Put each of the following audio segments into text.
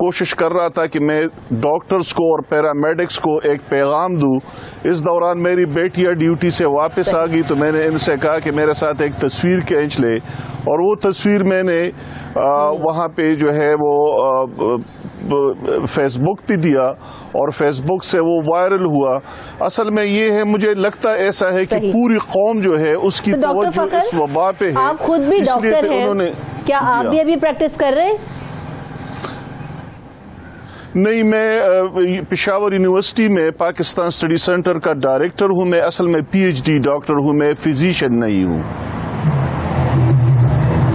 کوشش کر رہا تھا کہ میں ڈاکٹرز کو اور پیرامیڈکس کو ایک پیغام دوں. اس دوران میری بیٹیاں ڈیوٹی سے واپس آ گئی تو میں نے ان سے کہا کہ میرے ساتھ ایک تصویر کھینچ لے, اور وہ تصویر میں نے وہاں پہ جو ہے وہ فیس بک پہ دیا, اور فیس بک سے وہ وائرل ہوا. اصل میں یہ ہے, مجھے لگتا ایسا ہے کہ پوری قوم جو ہے اس کی توجہ اس وبا پہ ہے. آپ خود بھی ڈاکٹر ہیں, کیا آپ بھی ابھی پریکٹس کر رہے ہیں؟ نہیں, میں پشاور یونیورسٹی میں پاکستان اسٹڈی سینٹر کا ڈائریکٹر ہوں. میں اصل میں پی ایچ ڈی ڈاکٹر ہوں, میں فزیشین نہیں ہوں.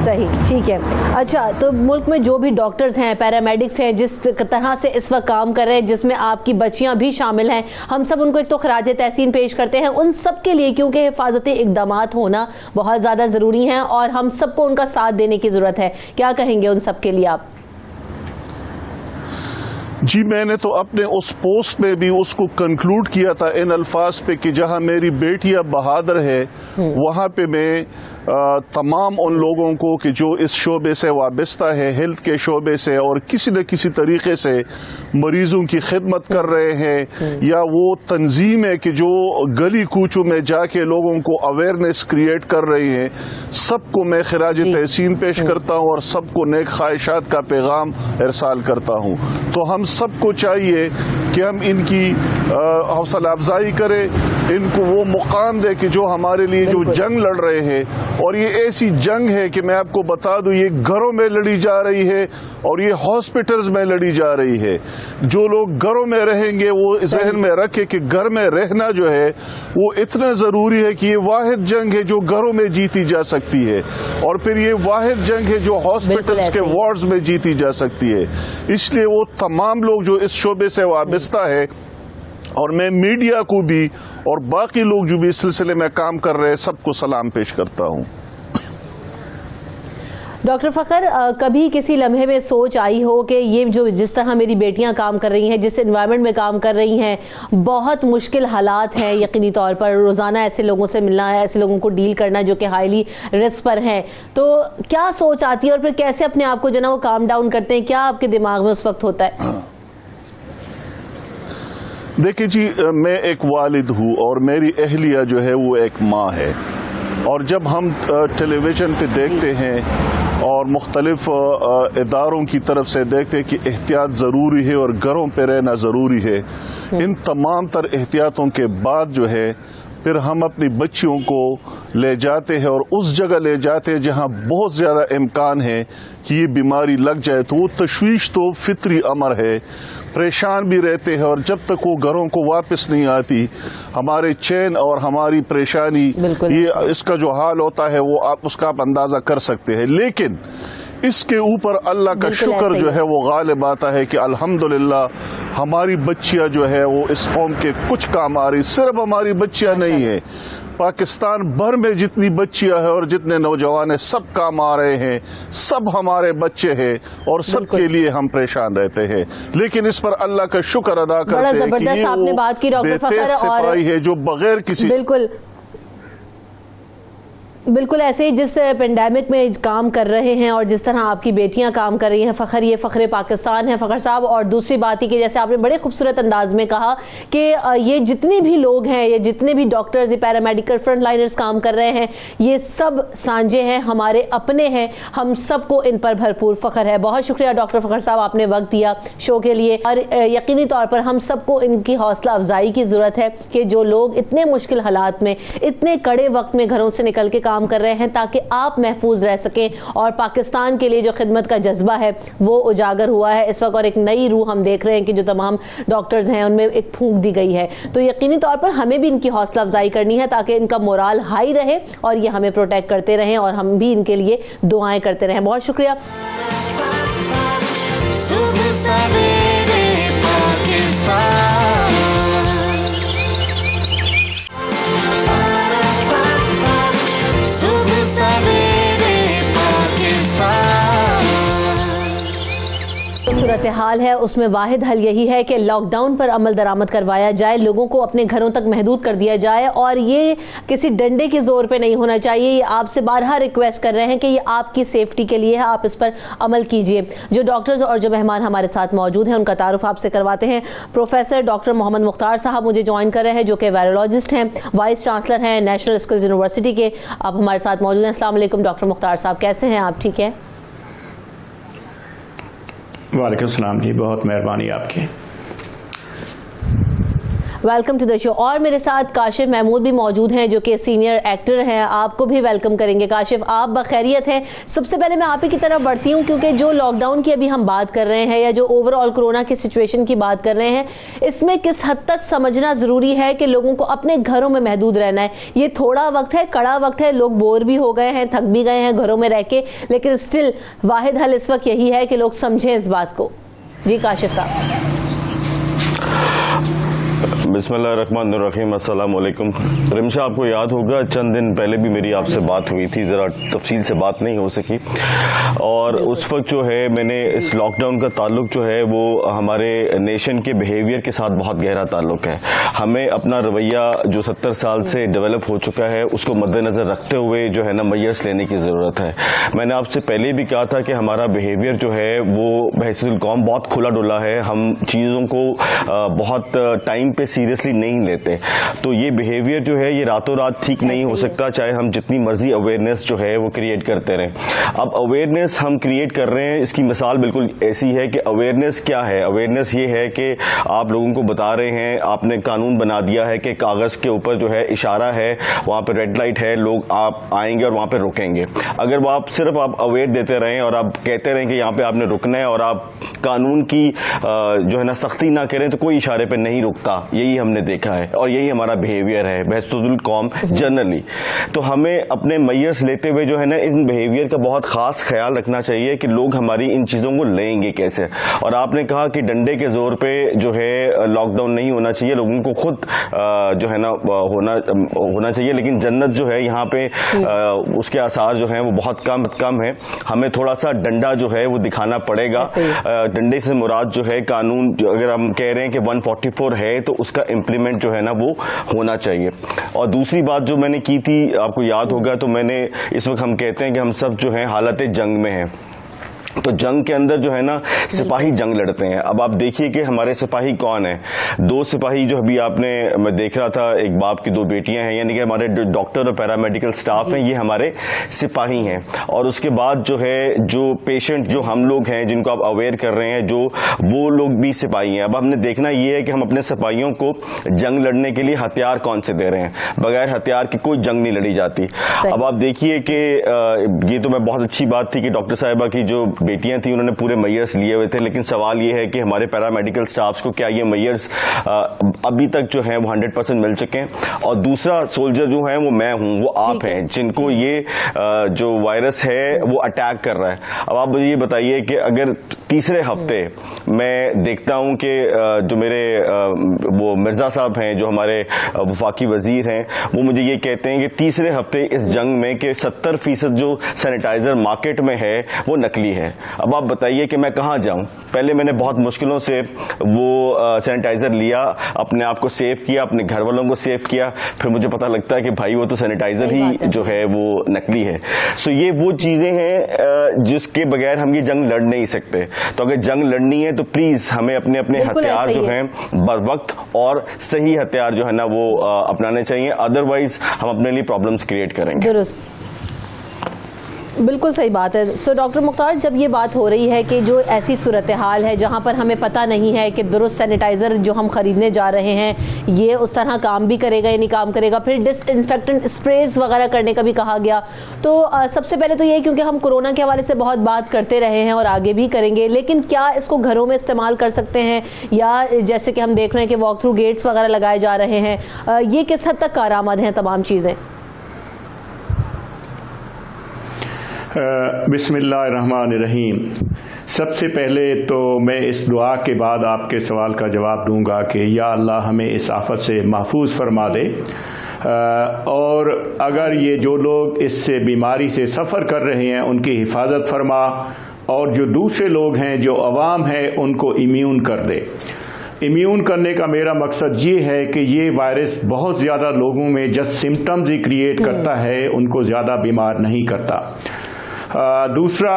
صحیح, ٹھیک ہے. اچھا, تو ملک میں جو بھی ڈاکٹرز ہیں, پیرامیڈکس ہیں, جس طرح سے اس وقت کام کر رہے ہیں, جس میں آپ کی بچیاں بھی شامل ہیں, ہم سب ان کو ایک تو خراج تحسین پیش کرتے ہیں ان سب کے لیے, کیونکہ حفاظتی اقدامات ہونا بہت زیادہ ضروری ہیں اور ہم سب کو ان کا ساتھ دینے کی ضرورت ہے. کیا کہیں گے ان سب کے لیے آپ؟ جی, میں نے تو اپنے اس پوسٹ میں بھی اس کو کنکلوڈ کیا تھا ان الفاظ پہ کہ جہاں میری بیٹیاں بہادر ہے وہاں پہ میں تمام ان لوگوں کو کہ جو اس شعبے سے وابستہ ہے, ہیلتھ کے شعبے سے, اور کسی نہ کسی طریقے سے مریضوں کی خدمت کر رہے ہیں, یا وہ تنظیم ہے کہ جو گلی کوچوں میں جا کے لوگوں کو اویئرنیس کریٹ کر رہی ہیں, سب کو میں خراج تحسین پیش کرتا ہوں اور سب کو نیک خواہشات کا پیغام ارسال کرتا ہوں. تو ہم سب کو چاہیے کہ ہم ان کی حوصلہ افزائی کریں, ان کو وہ مقام دے کہ جو ہمارے لیے جو جنگ لڑ رہے ہیں, اور یہ ایسی جنگ ہے کہ میں آپ کو بتا دوں یہ گھروں میں لڑی جا رہی ہے اور یہ ہاسپٹلز میں لڑی جا رہی ہے. جو لوگ گھروں میں رہیں گے وہ ذہن میں رکھے کہ گھر میں رہنا جو ہے وہ اتنا ضروری ہے کہ یہ واحد جنگ ہے جو گھروں میں جیتی جا سکتی ہے, اور پھر یہ واحد جنگ ہے جو ہاسپٹلز کے وارڈز میں جیتی جا سکتی ہے. اس لیے وہ تمام لوگ جو اس شعبے سے وابستہ ہے, اور میں میڈیا کو بھی اور باقی لوگ جو بھی اس سلسلے میں کام کر رہے ہیں سب کو سلام پیش کرتا ہوں. ڈاکٹر فخر, کبھی کسی لمحے میں سوچ آئی ہو کہ یہ جو جس طرح میری بیٹیاں کام کر رہی ہیں, جس انوائرمنٹ میں کام کر رہی ہیں, بہت مشکل حالات ہیں یقینی طور پر, روزانہ ایسے لوگوں سے ملنا ہے, ایسے لوگوں کو ڈیل کرنا جو کہ ہائیلی رسک پر ہیں, تو کیا سوچ آتی ہے اور پھر کیسے اپنے آپ کو جو نا وہ کام ڈاؤن کرتے ہیں؟ کیا آپ کے دماغ میں اس وقت ہوتا ہے؟ دیکھیں جی, میں ایک والد ہوں اور میری اہلیہ جو ہے وہ ایک ماں ہے, اور جب ہم ٹیلی ویژن پہ دیکھتے ہیں اور مختلف اداروں کی طرف سے دیکھتے ہیں کہ احتیاط ضروری ہے اور گھروں پہ رہنا ضروری ہے, ان تمام تر احتیاطوں کے بعد جو ہے پھر ہم اپنی بچیوں کو لے جاتے ہیں اور اس جگہ لے جاتے ہیں جہاں بہت زیادہ امکان ہے کہ یہ بیماری لگ جائے. تو وہ تشویش تو فطری امر ہے, پریشان بھی رہتے ہیں, اور جب تک وہ گھروں کو واپس نہیں آتی ہمارے چین اور ہماری پریشانی, یہ اس کا جو حال ہوتا ہے وہ آپ اس کا آپ اندازہ کر سکتے ہیں. لیکن اس کے اوپر اللہ کا شکر جو ہے وہ غالب آتا ہے کہ الحمدللہ ہماری بچیاں جو ہے وہ اس قوم کے کچھ کام آ رہی. صرف ہماری بچیاں نہیں ہیں, پاکستان بھر میں جتنی بچیاں ہیں اور جتنے نوجوان ہیں سب کام آ رہے ہیں, سب ہمارے بچے ہیں اور سب کے لیے ہم پریشان رہتے ہیں. لیکن اس پر اللہ کا شکر ادا کرتے ہیں کہ یہ وہ بے تیغ سپاہی ہے جو بغیر کسی بالکل ایسے ہی جس پینڈیمک میں کام کر رہے ہیں اور جس طرح آپ کی بیٹیاں کام کر رہی ہیں, فخر یہ فخر پاکستان ہے فخر صاحب. اور دوسری بات ہی کہ جیسے آپ نے بڑے خوبصورت انداز میں کہا کہ یہ جتنے بھی لوگ ہیں, یہ جتنے بھی ڈاکٹرز, یہ پیرامیڈیکل فرنٹ لائنرز کام کر رہے ہیں, یہ سب سانجے ہیں, ہمارے اپنے ہیں, ہم سب کو ان پر بھرپور فخر ہے. بہت شکریہ ڈاکٹر فخر صاحب, آپ نے وقت دیا شو کے لیے, اور یقینی طور پر ہم سب کو ان کی حوصلہ افزائی کی ضرورت ہے کہ جو لوگ اتنے مشکل حالات میں, اتنے کڑے وقت میں گھروں سے نکل کے کام کر رہے ہیں تاکہ آپ محفوظ رہ سکیں, اور پاکستان کے لیے جو خدمت کا جذبہ ہے وہ اجاگر ہوا ہے اس وقت, اور ایک نئی روح ہم دیکھ رہے ہیں کہ جو تمام ڈاکٹرز ہیں ان میں ایک پھونک دی گئی ہے. تو یقینی طور پر ہمیں بھی ان کی حوصلہ افزائی کرنی ہے تاکہ ان کا مورال ہائی رہے اور یہ ہمیں پروٹیکٹ کرتے رہیں اور ہم بھی ان کے لیے دعائیں کرتے رہیں. بہت شکریہ. صورتحال ہے اس میں واحد حل یہی ہے کہ لاک ڈاؤن پر عمل درآمد کروایا جائے, لوگوں کو اپنے گھروں تک محدود کر دیا جائے, اور یہ کسی ڈنڈے کے زور پہ نہیں ہونا چاہیے. یہ آپ سے بارہا ریکویسٹ کر رہے ہیں کہ یہ آپ کی سیفٹی کے لیے ہے, آپ اس پر عمل کیجئے. جو ڈاکٹرز اور جو مہمان ہمارے ساتھ موجود ہیں ان کا تعارف آپ سے کرواتے ہیں. پروفیسر ڈاکٹر محمد مختار صاحب مجھے جوائن کر رہے ہیں, جو کہ وائرولوجسٹ ہیں, وائس چانسلر ہیں نیشنل اسکلز یونیورسٹی کے. آپ ہمارے ساتھ موجود ہیں. السلام علیکم ڈاکٹر مختار صاحب, کیسے ہیں آپ؟ ٹھیک ہے, وعلیکم السلام جی, بہت مہربانی آپ کی. ویلکم ٹو دا شو. اور میرے ساتھ کاشف محمود بھی موجود ہیں جو کہ سینئر ایکٹر ہیں, آپ کو بھی ویلکم کریں گے. کاشف, آپ بخیریت ہیں؟ سب سے پہلے میں آپ ہی کی طرف بڑھتی ہوں, کیونکہ جو لاک ڈاؤن کی ابھی ہم بات کر رہے ہیں یا جو اوور آل کورونا کی سچویشن کی بات کر رہے ہیں, اس میں کس حد تک سمجھنا ضروری ہے کہ لوگوں کو اپنے گھروں میں محدود رہنا ہے؟ یہ تھوڑا وقت ہے, کڑا وقت ہے, لوگ بور بھی ہو گئے ہیں, تھک بھی گئے ہیں گھروں میں رہ کے, لیکن اسٹل واحد حل اس وقت یہی ہے کہ لوگ سمجھیں اس بات کو. جی کاشف صاحب. بسم اللہ الرحمن الرحیم. السلام علیکم. رمشا, آپ کو یاد ہوگا چند دن پہلے بھی میری آپ سے بات ہوئی تھی, ذرا تفصیل سے بات نہیں ہو سکی, اور اس وقت جو ہے میں نے اس لاک ڈاؤن کا تعلق جو ہے وہ ہمارے نیشن کے بیہیویئر کے ساتھ بہت گہرا تعلق ہے. ہمیں اپنا رویہ جو 70 سال سے ڈیولپ ہو چکا ہے اس کو مد نظر رکھتے ہوئے جو ہے نا میئرس لینے کی ضرورت ہے. میں نے آپ سے پہلے بھی کہا تھا کہ ہمارا بیہیویئر جو ہے وہ بحیثیت القوم بہت کھلا ڈلا ہے, ہم چیزوں کو بہت ٹائم پہ سیریسلی نہیں لیتے. تو یہ بیہیویئر جو ہے یہ راتوں رات ٹھیک نہیں ہو سکتا, چاہے ہم جتنی مرضی اویئرنیس جو ہے وہ کریٹ کرتے رہیں. اب اویئرنیس ہم کریٹ کر رہے ہیں, اس کی مثال بالکل ایسی ہے کہ اویئرنیس کیا ہے. اویئرنیس یہ ہے کہ آپ لوگوں کو بتا رہے ہیں, آپ نے قانون بنا دیا ہے کہ کاغذ کے اوپر جو ہے اشارہ ہے, وہاں پہ ریڈ لائٹ ہے, لوگ آپ آئیں گے اور وہاں پہ رکیں گے. اگر وہ آپ صرف آپ اویئر دیتے رہیں اور آپ کہتے رہیں کہ یہاں پہ آپ نے رکنا ہے اور آپ قانون کی جو ہے نا سختی نہ کریں تو کوئی اشارے پہ نہیں رکتا. یہی ہم نے دیکھا ہے اور یہی ہمارا بیہیویئر ہے بحیثیت القوم جنرلی. تو ہمیں اپنے میئرس لیتے ہوئے جو ہے نا ان بیہیویئر کا بہت خاص خیال رکھنا چاہیے کہ لوگ ہماری ان چیزوں کو لیں گے کیسے. اور آپ نے کہا کہ ڈنڈے کے زور پہ جو ہے لاک ڈاؤن نہیں ہونا چاہیے, لوگوں کو خود جو ہے نا ہونا چاہیے, لیکن جنت جو ہے یہاں پہ اس کے آثار جو ہیں وہ بہت کم ہے. ہمیں تھوڑا سا ڈنڈا جو ہے وہ دکھانا پڑے گا. ڈنڈے سے مراد جو ہے قانون, اگر ہم کہہ رہے ہیں کہ 144 ہے تو اس کا امپلیمنٹ جو ہے نا وہ ہونا چاہیے. اور دوسری بات جو میں نے کی تھی, آپ کو یاد ہوگا, تو میں نے اس وقت ہم کہتے ہیں کہ ہم سب جو ہیں حالت جنگ میں ہیں. تو جنگ کے اندر جو ہے نا سپاہی جنگ لڑتے ہیں. اب آپ دیکھیے کہ ہمارے سپاہی کون ہیں. 2 سپاہی جو ابھی آپ نے, میں دیکھ رہا تھا, ایک باپ کی 2 بیٹیاں ہیں, یعنی کہ ہمارے ڈاکٹر اور پیرامیڈیکل سٹاف ہیں, یہ ہمارے سپاہی ہیں. اور اس کے بعد جو ہے جو پیشنٹ جو ہم لوگ ہیں جن کو آپ اویئر کر رہے ہیں, جو وہ لوگ بھی سپاہی ہیں. اب ہم نے دیکھنا یہ ہے کہ ہم اپنے سپاہیوں کو جنگ لڑنے کے لیے ہتھیار کون سے دے رہے ہیں. بغیر ہتھیار کی کوئی جنگ نہیں لڑی جاتی. اب آپ دیکھیے کہ یہ تو میں بہت اچھی بات تھی کہ ڈاکٹر صاحبہ کی جو بیٹیاں تھیں انہوں نے پورے میئرس لیے ہوئے تھے, لیکن سوال یہ ہے کہ ہمارے پیرامیڈیکل سٹافز کو کیا یہ میئرس ابھی تک جو ہیں وہ 100% مل چکے ہیں. اور دوسرا سولجر جو ہیں وہ میں ہوں, وہ آپ ہیں جن کو یہ جو وائرس ہے وہ اٹیک کر رہا ہے. اب آپ مجھے یہ بتائیے کہ اگر تیسرے ہفتے میں دیکھتا ہوں کہ جو میرے وہ مرزا صاحب ہیں جو ہمارے وفاقی وزیر ہیں, وہ مجھے یہ کہتے ہیں کہ تیسرے ہفتے اس جنگ میں کہ 70% جو سینیٹائزر مارکیٹ میں ہے وہ نکلی ہے. اب آپ بتائیے کہ میں کہاں جاؤں. پہلے میں نے بہت مشکلوں سے وہ سینیٹائزر لیا, اپنے آپ کو سیو کیا, اپنے گھر والوں کو سیو کیا, پھر مجھے پتہ لگتا ہے کہ بھائی وہ تو سینیٹائزر ہی جو ہے وہ نکلی ہے. سو یہ وہ چیزیں ہیں جس کے بغیر ہم یہ جنگ لڑ نہیں سکتے. تو اگر جنگ لڑنی ہے تو پلیز ہمیں اپنے ہتھیار جو ہیں بر وقت اور صحیح ہتھیار جو ہے نا وہ اپنانے چاہیے, ادروائز ہم اپنے لیے پرابلمس کریٹ کریں گے. درست, بالکل صحیح بات ہے. سو ڈاکٹر مختار, جب یہ بات ہو رہی ہے کہ جو ایسی صورتحال ہے جہاں پر ہمیں پتہ نہیں ہے کہ درست سینیٹائزر جو ہم خریدنے جا رہے ہیں یہ اس طرح کام بھی کرے گا یا نہیں کام کرے گا, پھر ڈس انفیکٹنٹ اسپریز وغیرہ کرنے کا بھی کہا گیا, تو سب سے پہلے تو یہ کیونکہ ہم کورونا کے حوالے سے بہت بات کرتے رہے ہیں اور آگے بھی کریں گے, لیکن کیا اس کو گھروں میں استعمال کر سکتے ہیں, یا جیسے کہ ہم دیکھ رہے ہیں کہ واک تھرو گیٹس وغیرہ لگائے جا رہے ہیں, یہ کس حد تک کارآمد ہیں تمام چیزیں؟ بسم اللہ الرحمن الرحیم. سب سے پہلے تو میں اس دعا کے بعد آپ کے سوال کا جواب دوں گا کہ یا اللہ ہمیں اس آفت سے محفوظ فرما دے, اور اگر یہ جو لوگ اس سے بیماری سے سفر کر رہے ہیں ان کی حفاظت فرما, اور جو دوسرے لوگ ہیں جو عوام ہے ان کو امیون کر دے. امیون کرنے کا میرا مقصد یہ ہے کہ یہ وائرس بہت زیادہ لوگوں میں جسٹ سمٹمز ہی کریٹ کرتا ہے, ان کو زیادہ بیمار نہیں کرتا. دوسرا,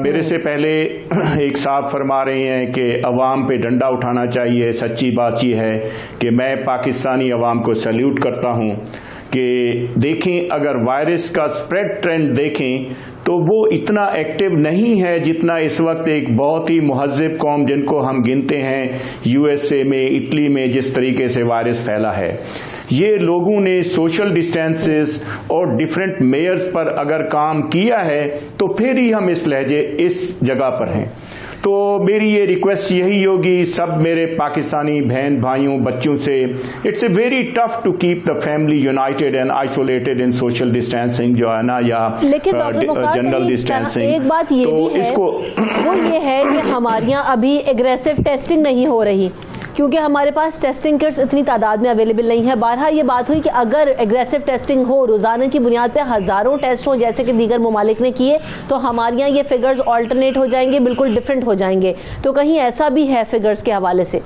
میرے سے پہلے ایک صاحب فرما رہے ہیں کہ عوام پہ ڈنڈا اٹھانا چاہیے. سچی بات یہ ہے کہ میں پاکستانی عوام کو سیلیوٹ کرتا ہوں کہ دیکھیں اگر وائرس کا سپریڈ ٹرینڈ دیکھیں تو وہ اتنا ایکٹیو نہیں ہے جتنا اس وقت ایک بہت ہی مہذب قوم جن کو ہم گنتے ہیں یو ایس اے میں, اٹلی میں جس طریقے سے وائرس پھیلا ہے. یہ لوگوں نے سوشل ڈسٹینسز اور ڈیفرنٹ میئرز پر اگر کام کیا ہے تو پھر ہی ہم اس جگہ پر ہیں. تو میری یہ ریکویسٹ یہی ہوگی سب میرے پاکستانی بہن بھائیوں بچوں سے, it's a very tough to keep the family united and isolated in social distancing جو ہے نا, یا جنرل ڈسٹینسنگ. ایک بات یہ بھی ہے وہ یہ ہے کہ ہمارے یہاں ابھی ایگریسو ٹیسٹنگ نہیں ہو رہی کیونکہ ہمارے پاس ٹیسٹنگ کٹس اتنی تعداد میں اویلیبل نہیں ہے. بارہا یہ بات ہوئی کہ اگر ایگریسو ٹیسٹنگ ہو, روزانہ کی بنیاد پہ ہزاروں ٹیسٹ ہوں جیسے کہ دیگر ممالک نے کیے, تو ہمارے یہاں یہ فگرز آلٹرنیٹ ہو جائیں گے, بالکل ڈفرینٹ ہو جائیں گے. تو کہیں ایسا بھی ہے فگرز کے حوالے سے؟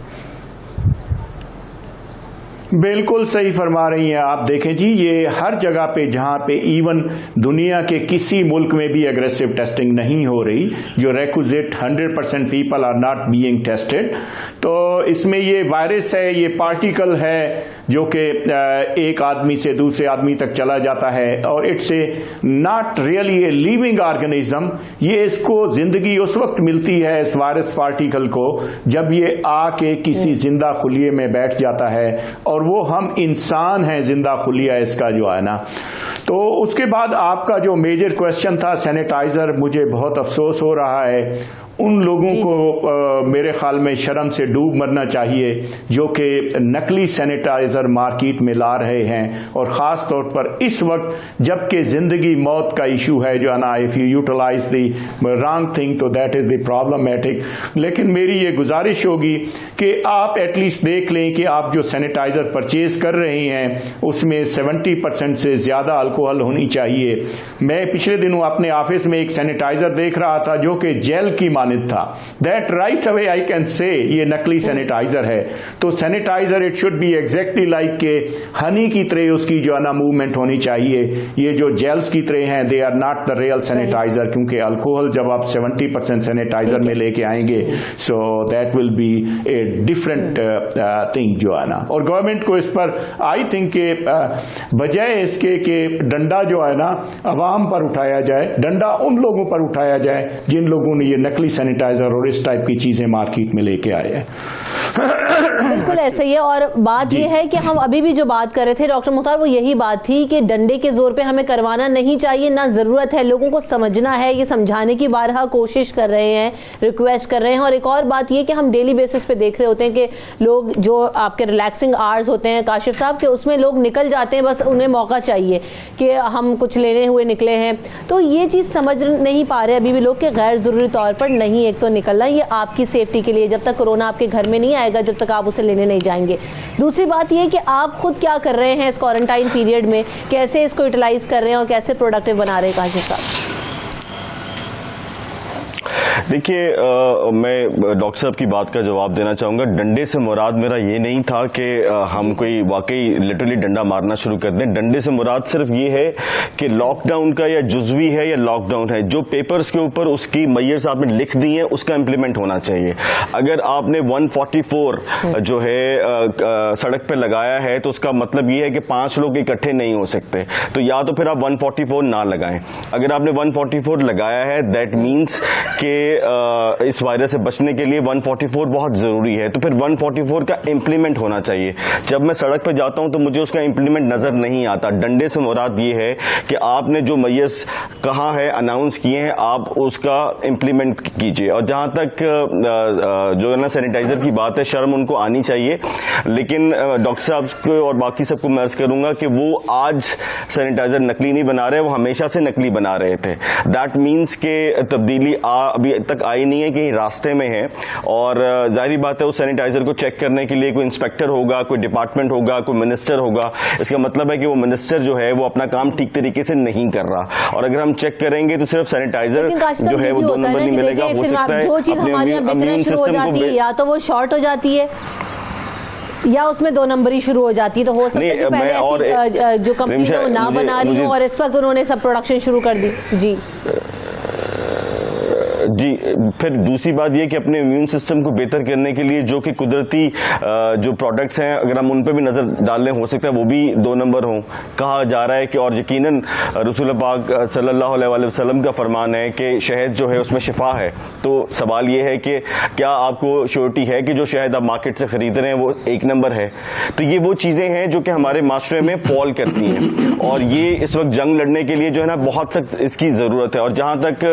بالکل صحیح فرما رہی ہیں آپ. دیکھیں جی, یہ ہر جگہ پہ جہاں پہ ایون دنیا کے کسی ملک میں بھی اگریسو ٹیسٹنگ نہیں ہو رہی, جو requisite 100% people are not being tested, تو اس میں یہ وائرس ہے, یہ پارٹیکل ہے جو کہ ایک آدمی سے دوسرے آدمی تک چلا جاتا ہے, اور it's a not really a living organism. یہ اس کو زندگی اس وقت ملتی ہے اس وائرس پارٹیکل کو جب یہ آ کے کسی زندہ خلیے میں بیٹھ جاتا ہے, اور وہ ہم انسان ہیں زندہ خلیہ اس کا جو ہے نا. تو اس کے بعد آپ کا جو میجر کوشچن تھا سینیٹائزر, مجھے بہت افسوس ہو رہا ہے ان لوگوں کو میرے خیال میں شرم سے ڈوب مرنا چاہیے جو کہ نقلی سینیٹائزر مارکیٹ میں لا رہے ہیں, اور خاص طور پر اس وقت جب کہ زندگی موت کا ایشو ہے جو ہے نا, if you utilize the wrong thing تو دیٹ از دی پرابلمیٹک. لیکن میری یہ گزارش ہوگی کہ آپ ایٹ لیسٹ دیکھ لیں کہ آپ جو سینیٹائزر پرچیز کر رہے ہیں اس میں 70% سے زیادہ الکوہل ہونی چاہیے. میں پچھلے دنوں اپنے آفس میں ایک سینیٹائزر دیکھ رہا تھا جو کہ جیل کی تھا. That right away I can say یہ نقلی سینیٹائزر ہے. تو sanitizer it should be exactly like کہ ہنی کی طرح اس کی جو ہے نا موومنٹ ہونی چاہیے. یہ جو جیلز کی طرح ہیں they are not the real sanitizer, کیونکہ الکوہل جب آپ 70% سینیٹائزر میں لے کے آئیں گے so that will be a different thing جو ہے نا. اور گورنمنٹ کو اس پر آئی تھنک کہ بجائے اس کے کہ ڈنڈا جو ہے نا عوام پر اٹھایا جائے, ڈنڈا ان لوگوں پر اٹھایا جائے جن لوگوں نے یہ نقلی سینیٹائزر اور اس ٹائپ کی چیزیں مارکیٹ میں لے کے آئے ہیں. بالکل ایسا ہی ہے. اور بات یہ ہے کہ ہم ابھی بھی جو بات کر رہے تھے ڈاکٹر مختار, وہ یہی بات تھی کہ ڈنڈے کے زور پہ ہمیں کروانا نہیں چاہیے, نہ ضرورت ہے. لوگوں کو سمجھنا ہے, یہ سمجھانے کی بارہا کوشش کر رہے ہیں, ریکویسٹ کر رہے ہیں. اور ایک اور بات یہ کہ ہم ڈیلی بیسس پہ دیکھ رہے ہوتے ہیں کہ لوگ جو آپ کے ریلیکسنگ آورز ہوتے ہیں کاشف صاحب کہ اس میں لوگ نکل جاتے ہیں, بس انہیں موقع چاہیے کہ ہم کچھ لینے ہوئے نکلے ہیں. تو یہ چیز سمجھ نہیں پا رہے ابھی بھی لوگ کہ غیر ضروری طور پر نہیں ایک تو نکلنا, یہ آپ کی سیفٹی کے لیے, جب تک کورونا آپ کے گھر میں نہیں آئے گا جب تک آپ اسے لینے نہیں جائیں گے. دوسری بات یہ کہ آپ خود کیا کر رہے ہیں اس کوارنٹائن پیریڈ میں, کیسے اس کو یوٹیلائز کر رہے ہیں اور کیسے پروڈکٹیو بنا رہے ہیں کاشف صاحب؟ دیکھیے, میں ڈاکٹر صاحب کی بات کا جواب دینا چاہوں گا. ڈنڈے سے مراد میرا یہ نہیں تھا کہ ہم کوئی واقعی لٹرلی ڈنڈا مارنا شروع کر دیں. ڈنڈے سے مراد صرف یہ ہے کہ لاک ڈاؤن کا یا جزوی ہے یا لاک ڈاؤن ہے, جو پیپرز کے اوپر اس کی میئرز آپ نے لکھ دی ہیں اس کا امپلیمنٹ ہونا چاہیے. اگر آپ نے 144 جو ہے سڑک پہ لگایا ہے تو اس کا مطلب یہ ہے کہ 5 لوگ اکٹھے نہیں ہو سکتے, تو یا تو پھر آپ 144 نہ لگائیں. اگر آپ نے 144 لگایا ہے دیٹ مینس کہ اس وائرس سے بچنے کے لیے 144 بہت ضروری ہے, تو پھر 144 کا امپلیمنٹ ہونا چاہیے. جب میں سڑک پہ جاتا ہوں تو مجھے اس کا امپلیمنٹ نظر نہیں آتا. ڈنڈے سے مراد یہ ہے کہ آپ نے جو میئرز کہا ہے, اناؤنس کیے ہیں, آپ اس کا امپلیمنٹ کیجیے. اور جہاں تک جو ہے نا سینیٹائزر کی بات ہے, شرم ان کو آنی چاہیے, لیکن ڈاکٹر صاحب کو اور باقی سب کو میں عرض کروں گا کہ وہ آج سینیٹائزر نقلی نہیں بنا رہے, وہ ہمیشہ سے نقلی بنا رہے تھے. دیٹ مینس کہ تبدیلی ابھی تک آئی نہیں ہے, کہیں راستے میں ہے. اور ظاہری بات ہے اس سینیٹائزر کو چیک کرنے کے لیے کوئی انسپیکٹر ہوگا, کوئی ڈپارٹمنٹ ہوگا, کوئی منسٹر ہوگا. اس کا مطلب ہے کہ وہ منسٹر جو ہے وہ اپنا کام ٹھیک طریقے سے نہیں کر رہا. اور اگر ہم چیک کریں گے تو صرف سینیٹائزر جو ہے وہ 2 نمبر نہیں ملے گا. ہو سکتا ہے جو چیز ہمارے یہاں بکنا شروع ہو جاتی ہے یا تو وہ شارٹ ہو جاتی ہے یا اس میں 2 نمبری شروع ہو جاتی ہے. تو ہو سکتا ہے کہ پہلے ایسی جو کمپنی ہے وہ نہ بنا رہی ہوں اور اس وقت انہوں نے سب پروڈکشن شروع کر دی. جی پھر دوسری بات یہ کہ اپنے امیون سسٹم کو بہتر کرنے کے لیے جو کہ قدرتی جو پروڈکٹس ہیں اگر ہم ان پہ بھی نظر ڈال لیں, ہو سکتا ہے وہ بھی 2 نمبر ہوں. کہا جا رہا ہے کہ, اور یقیناً رسول پاک صلی اللہ علیہ وسلم کا فرمان ہے کہ شہد جو ہے اس میں شفا ہے. تو سوال یہ ہے کہ کیا آپ کو شیورٹی ہے کہ جو شہد آپ مارکیٹ سے خرید رہے ہیں وہ 1 نمبر ہے؟ تو یہ وہ چیزیں ہیں جو کہ ہمارے معاشرے میں فال کرتی ہیں, اور یہ اس وقت جنگ لڑنے کے لیے جو ہے نا بہت سخت اس کی ضرورت ہے. اور جہاں تک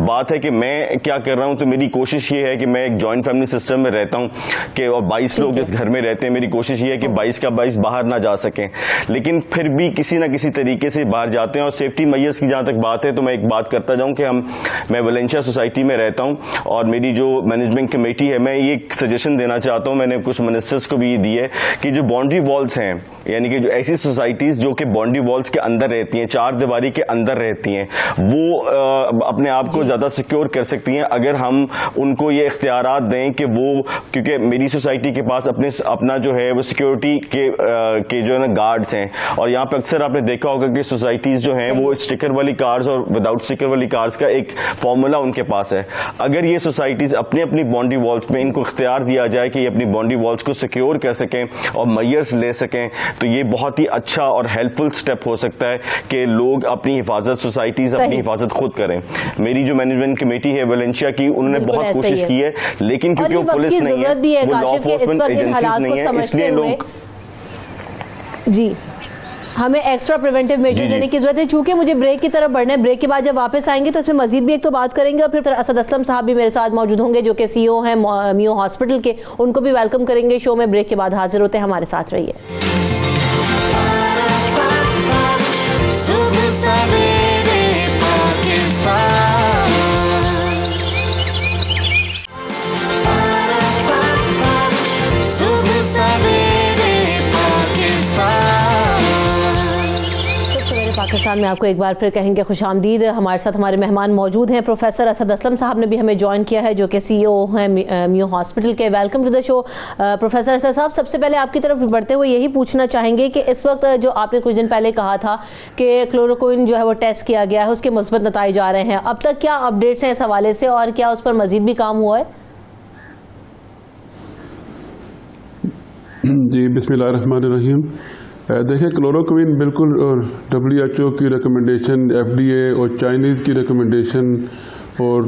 بات ہے کہ میں کیا کر رہا ہوں, تو میری کوشش یہ ہے کہ میں ایک جوائنٹ فیملی سسٹم میں رہتا ہوں کہ اور 22 لوگ اس گھر میں رہتے ہیں. میری کوشش یہ ہے کہ 22 کا 22 باہر نہ جا سکیں, لیکن پھر بھی کسی نہ کسی طریقے سے باہر جاتے ہیں. اور سیفٹی میئرز کی جہاں تک بات ہے تو میں ایک بات کرتا جاؤں کہ میں ویلنشیا سوسائٹی میں رہتا ہوں اور میری جو مینجمنٹ کمیٹی ہے, میں یہ سجیشن دینا چاہتا ہوں, میں نے کچھ منسٹرز کو بھی یہ دی ہے کہ جو باؤنڈری والز ہیں, یعنی کہ جو ایسی سوسائٹیز جو کہ باؤنڈری والز کے اندر رہتی ہیں, 4 دیواری کے اندر رہتی ہیں, وہ اپنے آپ کو زیادہ سیکیور کر سکتی ہیں اگر ہم ان کو یہ اختیارات دیں کہ وہ, کیونکہ میری سوسائٹی کے پاس اپنا جو ہے وہ سیکیورٹی کے جو ہے نا گارڈز ہیں. اور یہاں پہ اکثر آپ نے دیکھا ہوگا کہ سوسائٹیز جو ہیں وہ اسٹیکر والی کارز اور وداؤٹ اسٹیکر والی کارز کا ایک فارمولا ان کے پاس ہے. اگر یہ سوسائٹیز اپنی باؤنڈری والز میں ان کو اختیار دیا جائے کہ یہ اپنی باؤنڈری والز کو سیکیور کر سکیں اور میئرز لے سکیں, تو یہ بہت ہی اچھا اور ہیلپ فل اسٹیپ ہو سکتا ہے کہ لوگ اپنی حفاظت, سوسائٹیز اپنی حفاظت خود کریں. میری جو مینجمنٹ کمیٹی ہے ویلنشیا کی, انہوں نے بہت کوشش کی ہے, لیکن کیونکہ وہ پولیس نہیں ہے, وہ لا انفورسمنٹ ایجنسیز نہیں ہیں, اس لیے لوگ جی ہمیں ایکسٹرا پریونٹیو میجر دینے کی ضرورت ہے. چونکہ مجھے بریک کی طرف بڑھنا ہے, بریک کے بعد جب واپس آئیں گے تو اس میں مزید بھی ایک تو بات کریں گے, اور پھر اسد اسلم صاحب بھی میرے ساتھ موجود ہوں گے جو کہ سی او ہیں میو ہاسپٹل کے, ان کو بھی ویلکم کریں گے شو میں. بریک کے بعد حاضر ہوتے ہیں, ہمارے ساتھ رہیے. پاکستان میں آپ کو ایک بار پھر کہیں گے خوش آمدید. ہمارے ساتھ ہمارے مہمان موجود ہیں. پروفیسر اسد اسلم صاحب نے بھی ہمیں جوائن کیا ہے جو کہ سی او ہیں میو ہاسپٹل کے. Welcome to the show professor Asad sahab. سب سے پہلے آپ کی طرف بڑھتے ہوئے یہی پوچھنا چاہیں گے کہ اس وقت جو آپ نے کچھ دن پہلے کہا تھا کہ کلوروکوئن جو ہے وہ ٹیسٹ کیا گیا ہے, اس کے مثبت نتائج آ رہے ہیں, اب تک کیا اپڈیٹس ہیں اس حوالے سے اور کیا اس پر مزید بھی کام ہوا ہے؟ جی بسم اللہ الرحمن الرحیم. دیکھیں کلوروکوئن بالکل WHO کی ریکمنڈیشن, FDA اور چائنیز کی ریکمنڈیشن اور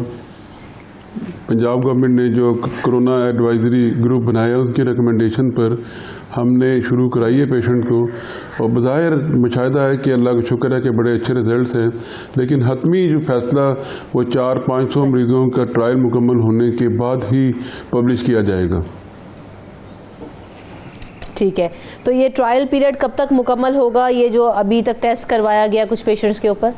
پنجاب گورنمنٹ نے جو کرونا ایڈوائزری گروپ بنایا ان کی ریکمنڈیشن پر ہم نے شروع کرائی ہے پیشنٹ کو. اور بظاہر مشاہدہ ہے کہ اللہ کا شکر ہے کہ بڑے اچھے ریزلٹس ہیں, لیکن حتمی جو فیصلہ وہ 400-500 مریضوں کا ٹرائل مکمل ہونے کے بعد ہی پبلش کیا جائے گا. ٹھیک ہے, تو یہ ٹرائل پیریڈ کب تک مکمل ہوگا, یہ جو ابھی تک ٹیسٹ کروایا گیا کچھ پیشنٹس کے اوپر؟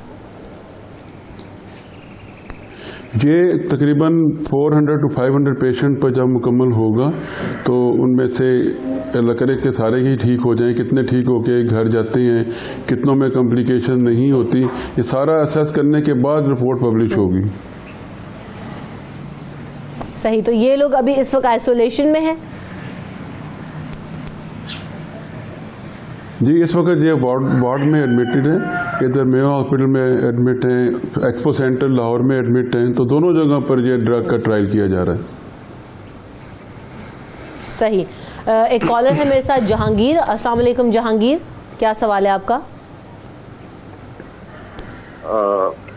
یہ تقریباً 400 to 500 پیشنٹ پر جب مکمل ہوگا تو ان میں سے اللہ کرے کہ سارے ہی ٹھیک ہو جائیں. کتنے ٹھیک ہو کے گھر جاتے ہیں, کتنوں میں کمپلیکیشن نہیں ہوتی, یہ سارا اسیس کرنے کے بعد رپورٹ پبلش ہوگی. صحیح. تو یہ لوگ ابھی اس وقت آئسولیشن میں ہیں؟ جی اس وقت یہ وارڈ میں ایڈمٹڈ ہیں, ادھر میو ہاسپٹل میں ایڈمٹ ہیں, ایکسپو سینٹر لاہور میں ایڈمٹ ہیں, تو دونوں جگہ پر یہ ڈرگ کا ٹرائل کیا جا رہا ہے. صحیح. ایک کالر ہے میرے ساتھ, جہانگیر. السلام علیکم جہانگیر, کیا سوال ہے آپ کا؟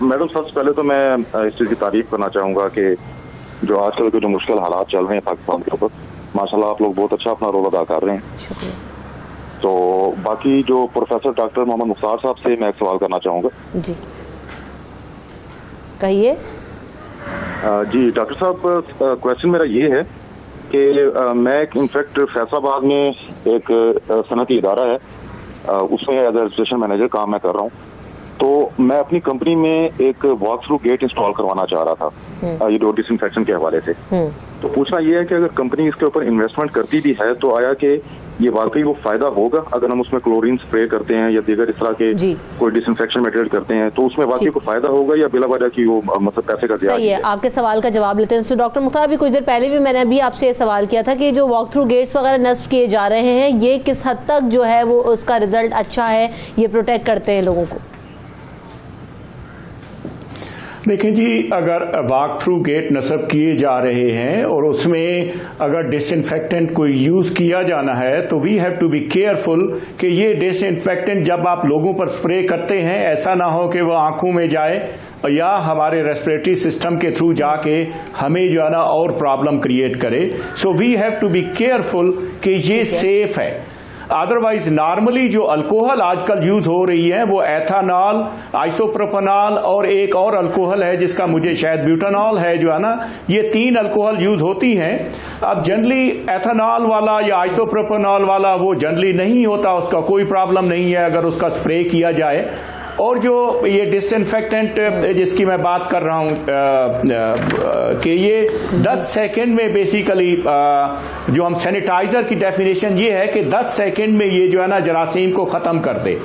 میڈم سب سے پہلے تو میں اس چیز کی تعریف کرنا چاہوں گا کہ جو آج کل کے جو مشکل حالات چل رہے ہیں پاکستان کے اوپر, ماشاء اللہ آپ لوگ بہت اچھا اپنا رول ادا کر رہے ہیں. شکریہ. تو باقی جو پروفیسر ڈاکٹر محمد مختار صاحب سے میں ایک سوال کرنا چاہوں گا. جی کہیے. جی ڈاکٹر صاحب, کویشچن میرا یہ ہے کہ میں انفیکٹ فیصل آباد میں ایک صنعتی ادارہ ہے, اس میں ایز اے رجسٹریشن مینیجر کام میں کر رہا ہوں. تو میں اپنی کمپنی میں ایک واک تھرو گیٹ انسٹال کروانا چاہ رہا تھا یہ ڈور ڈس انفیکشن کے حوالے سے. تو پوچھنا یہ ہے کہ اگر کمپنی اس کے اوپر انویسٹمنٹ کرتی بھی ہے تو آیا کہ یہ واقعی وہ فائدہ ہوگا اگر ہم اس میں کلورین اسپرے کرتے ہیں یا دیگر اس طرح کے کوئی ڈس انفیکشن میٹیریل کرتے ہیں تو اس میں واقعی کوئی فائدہ ہوگا یا بلا وجہ کی وہ مطلب پیسے کا ضیاع؟ صحیح ہے، آپ کے سوال کا جواب لیتے ہیں. ڈاکٹر مختار ابھی کچھ دیر پہلے بھی میں نے ابھی آپ سے یہ سوال کیا تھا کہ جو واک تھرو گیٹس وغیرہ نصب کیے جا رہے ہیں یہ کس حد تک جو ہے وہ اس کا رزلٹ اچھا ہے، یہ پروٹیکٹ کرتے ہیں لوگوں کو؟ دیکھیں جی، اگر واک تھرو گیٹ نصب کیے جا رہے ہیں اور اس میں اگر ڈس انفیکٹنٹ کوئی یوز کیا جانا ہے تو we have to be careful کہ یہ ڈس انفیکٹنٹ جب آپ لوگوں پر اسپرے کرتے ہیں ایسا نہ ہو کہ وہ آنکھوں میں جائے یا ہمارے ریسپریٹری سسٹم کے تھرو جا کے ہمیں جو ہے نا اور پرابلم کریٹ کرے. So we have to be careful کہ یہ سیف ہے. ادروائز نارملی جو الکوہل آج کل یوز ہو رہی ہے وہ ایتھانال، آئسوپروپنال اور ایک اور الکوہل ہے جس کا مجھے شاید بیوٹانول ہے جو ہے نا، یہ 3 الکوہل یوز ہوتی ہیں. اب جنرلی ایتھانال والا یا آئسوپروپنال والا وہ جنرلی نہیں ہوتا، اس کا کوئی پرابلم نہیں ہے اگر اس کا اسپرے کیا جائے. اور جو یہ ڈس انفیکٹنٹ جس کی میں بات کر رہا ہوں کہ یہ 10 سیکنڈ میں بیسیکلی جو ہم سینیٹائزر کی ڈیفینیشن یہ ہے کہ 10 سیکنڈ میں یہ جو ہے نا جراثیم کو ختم کر دے.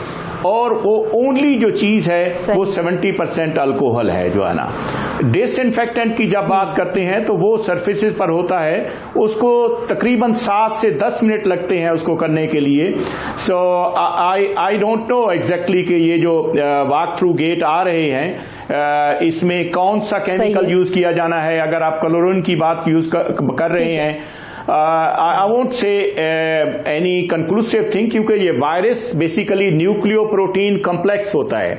اور وہ اونلی جو چیز ہے وہ 70% الکوہل ہے جو ہے نا. ڈس انفیکٹنٹ کی جب بات کرتے ہیں تو وہ سرفیسز پر ہوتا ہے، اس کو تقریباً 7 سے 10 منٹ لگتے ہیں اس کو کرنے کے لیے. سو آئی ڈونٹ نو ایگزیکٹلی کہ یہ جو واک تھرو گیٹ آ رہے ہیں اس میں کون سا کیمیکل یوز کیا جانا ہے. اگر آپ کلورین کی بات یوز کر رہے ہیں I won't say any conclusive thing کیونکہ یہ وائرس بیسیکلی نیوکلیو پروٹین کمپلیکس ہوتا ہے،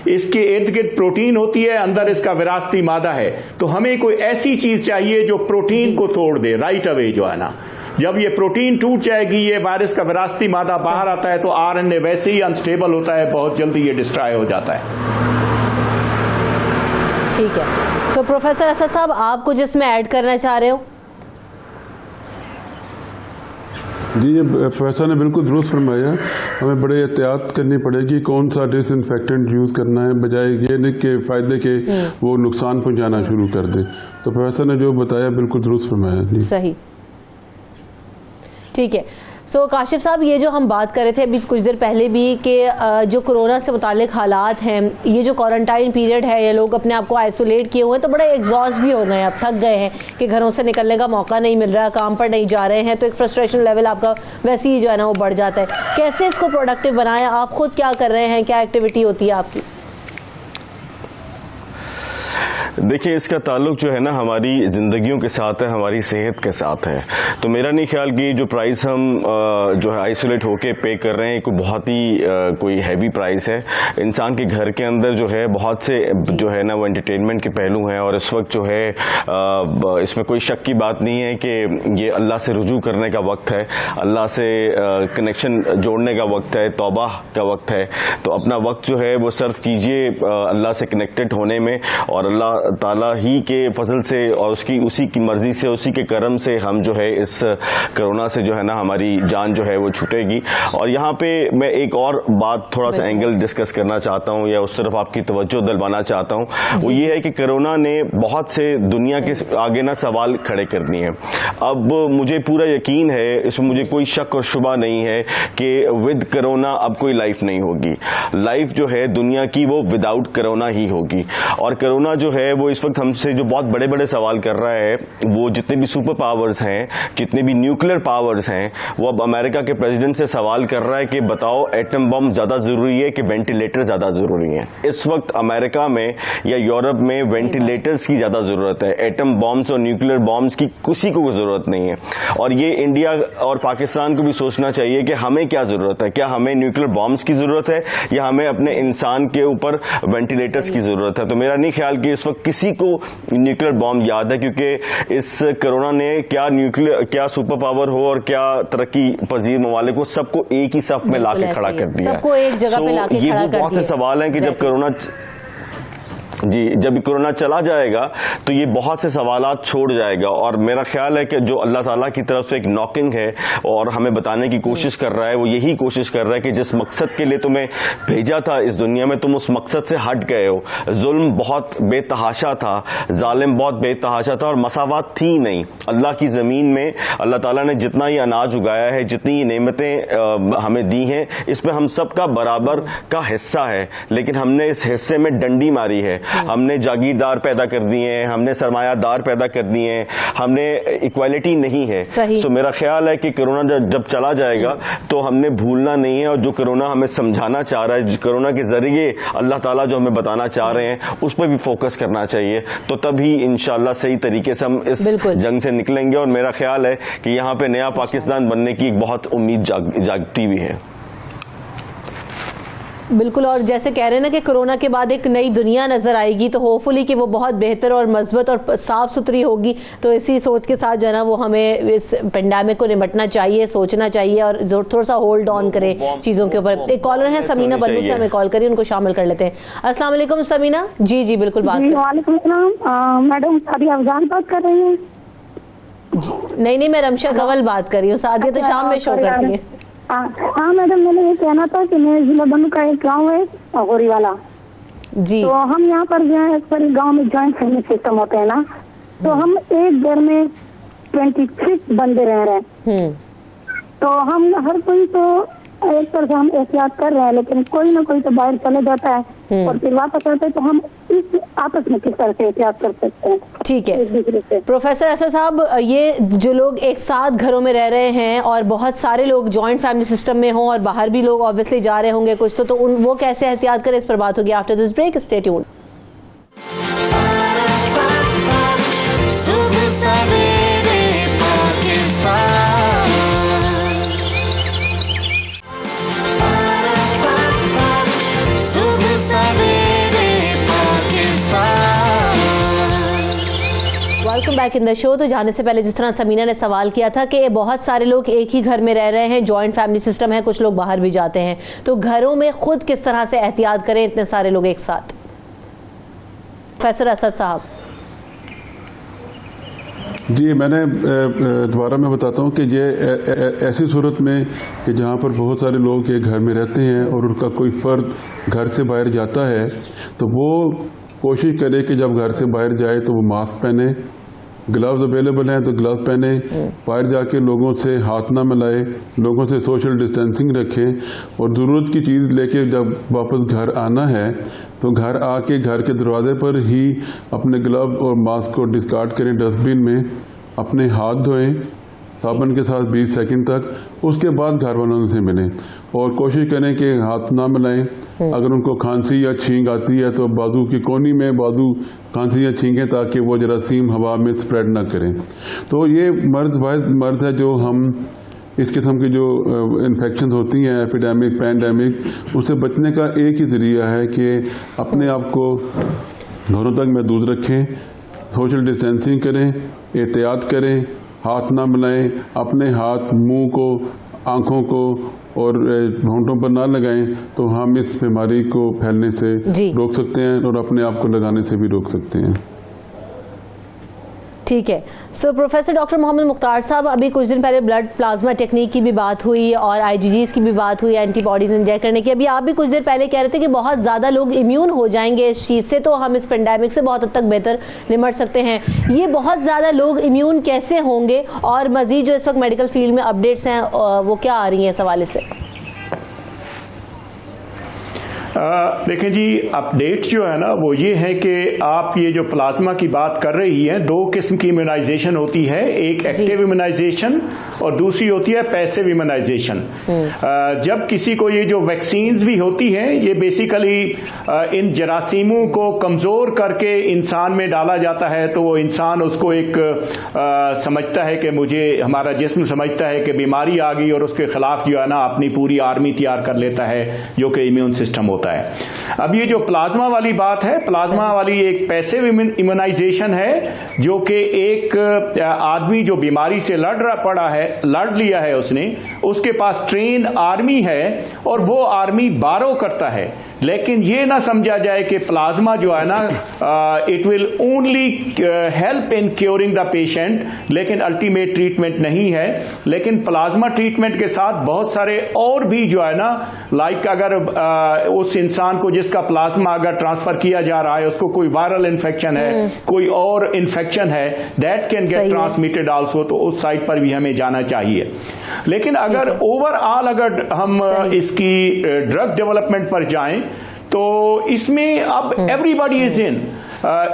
اس کے ارد گرد پروٹین ہوتی ہے، اندر اس کا وراثتی مادہ ہے. تو ہمیں کوئی ایسی چیز چاہیے جو پروٹین کو توڑ دے رائٹ اوے جو ہے نا. جب یہ پروٹین ٹوٹ جائے گی، یہ وائرس کا وراثتی مادہ باہر آتا ہے تو RNA ویسے ہی انسٹیبل ہوتا ہے، بہت جلدی یہ ڈسٹرائے ہو جاتا ہے. ٹھیک ہے. تو پروفیسر اسد صاحب آپ کچھ اس میں ایڈ کرنا چاہ رہے ہو؟ جی، پروفیسر نے بالکل درست فرمایا. ہمیں بڑے احتیاط کرنی پڑے گی کون سا ڈس انفیکٹنٹ یوز کرنا ہے، بجائے یہ نہیں کہ فائدے کے وہ نقصان پہنچانا شروع کر دے. تو پروفیسر نے جو بتایا بالکل درست فرمایا. جی صحیح، ٹھیک ہے. سو کاشف صاحب، یہ جو ہم بات کر رہے تھے ابھی کچھ دیر پہلے بھی کہ جو کرونا سے متعلق حالات ہیں، یہ جو کوارنٹائن پیریڈ ہے، یہ لوگ اپنے آپ کو آئسولیٹ کیے ہوئے ہیں تو بڑے ایگزاسٹ بھی ہو گئے ہیں، اب تھک گئے ہیں کہ گھروں سے نکلنے کا موقع نہیں مل رہا، کام پر نہیں جا رہے ہیں، تو ایک فرسٹریشن لیول آپ کا ویسے ہی جو ہے نا وہ بڑھ جاتا ہے. کیسے اس کو پروڈکٹیو بنائیں؟ آپ خود کیا کر رہے ہیں؟ کیا ایکٹیویٹی ہوتی ہے آپ کی؟ دیکھیں، اس کا تعلق جو ہے نا ہماری زندگیوں کے ساتھ ہے، ہماری صحت کے ساتھ ہے. تو میرا نہیں خیال کہ جو پرائز ہم جو ہے آئسولیٹ ہو کے پے کر رہے ہیں کوئی بہت ہی کوئی ہیوی پرائز ہے. انسان کے گھر کے اندر جو ہے بہت سے جو ہے نا وہ انٹرٹینمنٹ کے پہلو ہیں، اور اس وقت جو ہے اس میں کوئی شک کی بات نہیں ہے کہ یہ اللہ سے رجوع کرنے کا وقت ہے، اللہ سے کنیکشن جوڑنے کا وقت ہے، توبہ کا وقت ہے. تو اپنا وقت جو ہے وہ صرف کیجئے اللہ سے کنیکٹڈ ہونے میں، اور اللہ تعالیٰ ہی کے فضل سے اور اسی کی مرضی سے، اسی کے کرم سے ہم جو ہے اس کرونا سے جو ہے نا ہماری جان جو ہے وہ چھوٹے گی. اور یہاں پہ میں ایک اور بات تھوڑا سا اینگل ڈسکس کرنا چاہتا ہوں یا اس طرف آپ کی توجہ دلوانا چاہتا ہوں، وہ یہ ہے کہ کرونا نے بہت سے دنیا کے آگے نا سوال کھڑے کر دیے ہیں. اب مجھے پورا یقین ہے، اس میں مجھے کوئی شک اور شبہ نہیں ہے کہ ود کرونا اب کوئی لائف نہیں ہوگی. لائف جو ہے دنیا کی وہ وداؤٹ کرونا ہی ہوگی. اور کرونا جو ہے وہ اس وقت ہم سے جو بہت بڑے بڑے سوال کر رہا ہے، وہ جتنے بھی سپر پاورز ہیں، جتنے بھی نیوکلیر پاورز ہیں، وہ اب امریکہ کے پریزیڈنٹ سے سوال کر رہا ہے کہ بتاؤ ایٹم بم زیادہ ضروری ہے کہ وینٹیلیٹر زیادہ ضروری ہیں. اس وقت امریکہ میں یا یورپ میں وینٹیلیٹرز کی زیادہ ضرورت ہے، ایٹم بمز اور نیوکلیر بمز کی کسی کو ضرورت نہیں ہے. اور یہ انڈیا اور پاکستان کو بھی سوچنا چاہیے کہ ہمیں کیا ضرورت ہے. کیا ہمیں نیوکلیر بمز کی ضرورت ہے یا ہمیں اپنے انسان کے اوپر وینٹیلیٹرز کی ضرورت ہے؟ تو میرا نہیں خیال کہ اس وقت کسی کو نیوکلیر بام یاد ہے، کیونکہ اس کرونا نے کیا سپر پاور ہو اور کیا ترقی پذیر ممالک کو سب کو ایک ہی صف میں لا کے کھڑا کر دیا. سب کو ایک جگہ پہ لا کے کھڑا کر دیا. یہ بہت سے سوال ہیں کہ جب کرونا جی جب کورونا چلا جائے گا تو یہ بہت سے سوالات چھوڑ جائے گا، اور میرا خیال ہے کہ جو اللہ تعالیٰ کی طرف سے ایک ناکنگ ہے اور ہمیں بتانے کی کوشش کر رہا ہے، وہ یہی کوشش کر رہا ہے کہ جس مقصد کے لیے تمہیں بھیجا تھا اس دنیا میں تم اس مقصد سے ہٹ گئے ہو. ظلم بہت بے تحاشا تھا، ظالم بہت بے تحاشا تھا، اور مساوات تھی نہیں. اللہ کی زمین میں اللہ تعالیٰ نے جتنا یہ اناج اگایا ہے، جتنی یہ نعمتیں ہمیں دی ہیں، اس میں ہم سب کا برابر کا حصہ ہے، لیکن ہم نے اس حصے میں ڈنڈی ماری ہے. ہم نے جاگیردار پیدا کر دیے ہیں، ہم نے سرمایہ دار پیدا کر دیے ہیں، ہم نے ایکویلٹی نہیں ہے. سو میرا خیال ہے کہ کرونا جب چلا جائے گا تو ہم نے بھولنا نہیں ہے، اور جو کرونا ہمیں سمجھانا چاہ رہا ہے، کرونا کے ذریعے اللہ تعالیٰ جو ہمیں بتانا چاہ رہے ہیں، اس پہ بھی فوکس کرنا چاہیے. تو تبھی انشاءاللہ صحیح طریقے سے ہم اس جنگ سے نکلیں گے، اور میرا خیال ہے کہ یہاں پہ نیا پاکستان بننے کی ایک بہت امید جاگتی بھی ہے. بالکل، اور جیسے کہہ رہے ہیں نا کہ کرونا کے بعد ایک نئی دنیا نظر آئے گی، تو ہوپ فلی کہ وہ بہت بہتر اور مثبت اور صاف ستھری ہوگی. تو اسی سوچ کے ساتھ جو ہے نا وہ ہمیں اس پینڈیمک کو نمٹنا چاہیے، سوچنا چاہیے، اور تھوڑا سا ہولڈ آن کریں چیزوں کے اوپر. ایک کالر ہے سمینہ بنو سے، ہمیں کال کری، ان کو شامل کر لیتے ہیں. السلام علیکم سمینہ. جی بالکل بات کریں. وعلیکم السلام. میڈم سعدیہ افضال بات کر رہی ہیں؟ نہیں میں رمشا کنول بات کر رہی ہوں. سعدیہ تو شام میں شو کرتی ہے. ہاں میڈم، میں نے یہ کہنا تھا کہ میں ضلع بنو کا ایک گاؤں ہے غوری والا. جی تو ہم یہاں پر جو ہے اکثر گاؤں میں جوائنٹ فیملی سسٹم ہوتے ہیں نا، تو ہم ایک گھر میں 26 بندے رہ رہے ہیں. تو ہم ہر کوئی تو ایک طرف ہم احتیاط کر رہے ہیں، لیکن کوئی نہ کوئی تو باہر چلے جاتا ہے اور پھر واپس آتا ہے. تو ہم اس آپس میں کس طرح سے احتیاط کر سکتے ہیں؟ ٹھیک ہے ایک دوسرے سے. پروفیسر اسد صاحب، یہ جو لوگ ایک ساتھ گھروں میں رہ رہے ہیں اور بہت سارے لوگ جوائنٹ فیملی سسٹم میں ہوں اور باہر بھی لوگ آبویسلی جا رہے ہوں گے کچھ، تو وہ کیسے احتیاط کریں، اس پر بات ہوگی after this break. Stay tuned. Welcome back in the show. تو جانے سے پہلے جس طرح سمینہ نے سوال کیا تھا کہ بہت سارے لوگ ایک ہی گھر میں رہ رہے ہیں، جوائنٹ فیملی سسٹم ہے، کچھ لوگ باہر بھی جاتے ہیں، تو گھروں میں خود کس طرح سے احتیاط کریں اتنے سارے لوگ ایک ساتھ؟ پروفیسر اسد صاحب. جی میں نے دوبارہ میں بتاتا ہوں کہ یہ ایسی صورت میں کہ جہاں پر بہت سارے لوگ ایک گھر میں رہتے ہیں اور ان کا کوئی فرد گھر سے باہر جاتا ہے، تو وہ کوشش کرے کہ جب گھر سے باہر جائے تو وہ ماسک پہنے، گلوز اویلیبل ہیں تو گلوز پہنے، باہر جا کے لوگوں سے ہاتھ نہ ملائے، لوگوں سے سوشل ڈسٹینسنگ رکھے، اور ضرورت کی چیز لے کے جب واپس گھر آنا ہے تو گھر آ کے گھر کے دروازے پر ہی اپنے گلوز اور ماسک کو ڈسکارڈ کریں ڈسٹ بن میں، اپنے ہاتھ دھوئیں صابن کے ساتھ 20 سیکنڈ تک، اس کے بعد گھر والوں سے ملیں، اور کوشش کریں کہ ہاتھ نہ ملائیں. اگر ان کو کھانسی یا چھینک آتی ہے تو بازو کی کونی میں بازو کھانسی یا چھینکیں تاکہ وہ جراثیم ہوا میں سپریڈ نہ کریں. تو یہ مرض واحد مرض ہے جو ہم اس قسم کی جو انفیکشنز ہوتی ہیں، ایپیڈیمک پینڈیمک، اس سے بچنے کا ایک ہی ذریعہ ہے کہ اپنے آپ کو گھروں تک محدود رکھیں، سوشل ڈسٹینسنگ کریں، احتیاط کریں، ہاتھ نہ ملائیں، اپنے ہاتھ منہ کو، آنکھوں کو اور ہونٹوں پر نہ لگائیں، تو ہم اس بیماری کو پھیلنے سے روک سکتے ہیں اور اپنے آپ کو لگانے سے بھی روک سکتے ہیں. ٹھیک ہے. سو پروفیسر ڈاکٹر محمد مختار صاحب، ابھی کچھ دن پہلے بلڈ پلازما ٹیکنیک کی بھی بات ہوئی اور IgGs کی بھی بات ہوئی، اینٹی باڈیز انجیکٹ کرنے کی. ابھی آپ بھی کچھ دیر پہلے کہہ رہے تھے کہ بہت زیادہ لوگ امیون ہو جائیں گے اس چیز سے، تو ہم اس پینڈیمک سے بہت حد تک بہتر نمٹ سکتے ہیں. یہ بہت زیادہ لوگ امیون کیسے ہوں گے، اور مزید جو اس وقت میڈیکل فیلڈ میں اپڈیٹس ہیں وہ کیا آ رہی ہیں اس حوالے سے؟ دیکھیں جی، اپڈیٹ جو ہے نا وہ یہ ہے کہ آپ یہ جو پلازما کی بات کر رہی ہیں، دو قسم کی امیونائزیشن ہوتی ہے، ایک ایکٹیو امیونائزیشن اور دوسری ہوتی ہے پیسیو امیونائزیشن. جب کسی کو یہ جو ویکسینز بھی ہوتی ہیں، یہ بیسیکلی ان جراثیموں کو کمزور کر کے انسان میں ڈالا جاتا ہے، تو وہ انسان اس کو ایک سمجھتا ہے کہ مجھے، ہمارا جسم سمجھتا ہے کہ بیماری آ گئی، اور اس کے خلاف جو ہے نا اپنی پوری آرمی تیار کر لیتا ہے جو کہ امیون سسٹم ہوتا ہے. اب یہ جو پلازما والی بات ہے، پلازما والی ایک پیسیو امیونائزیشن ہے، جو کہ ایک آدمی جو بیماری سے لڑ لیا ہے، اس نے، اس کے پاس ٹرین آرمی ہے، اور وہ آرمی بارو کرتا ہے. لیکن یہ نہ سمجھا جائے کہ پلازما جو ہے نا it will only help in curing the patient, لیکن الٹیمیٹ ٹریٹمنٹ نہیں ہے. لیکن پلازما ٹریٹمنٹ کے ساتھ بہت سارے اور بھی جو ہے نا، لائک اگر اس انسان کو جس کا پلازما اگر ٹرانسفر کیا جا رہا ہے اس کو کوئی وائرل انفیکشن ہے، کوئی اور انفیکشن ہے، that can get transmitted also, تو اس سائٹ پر بھی ہمیں جانا چاہیے. لیکن اگر اوور آل اگر ہم اس کی ڈرگ ڈیولپمنٹ پر جائیں تو اس میں اب ایوری باڈی از ان.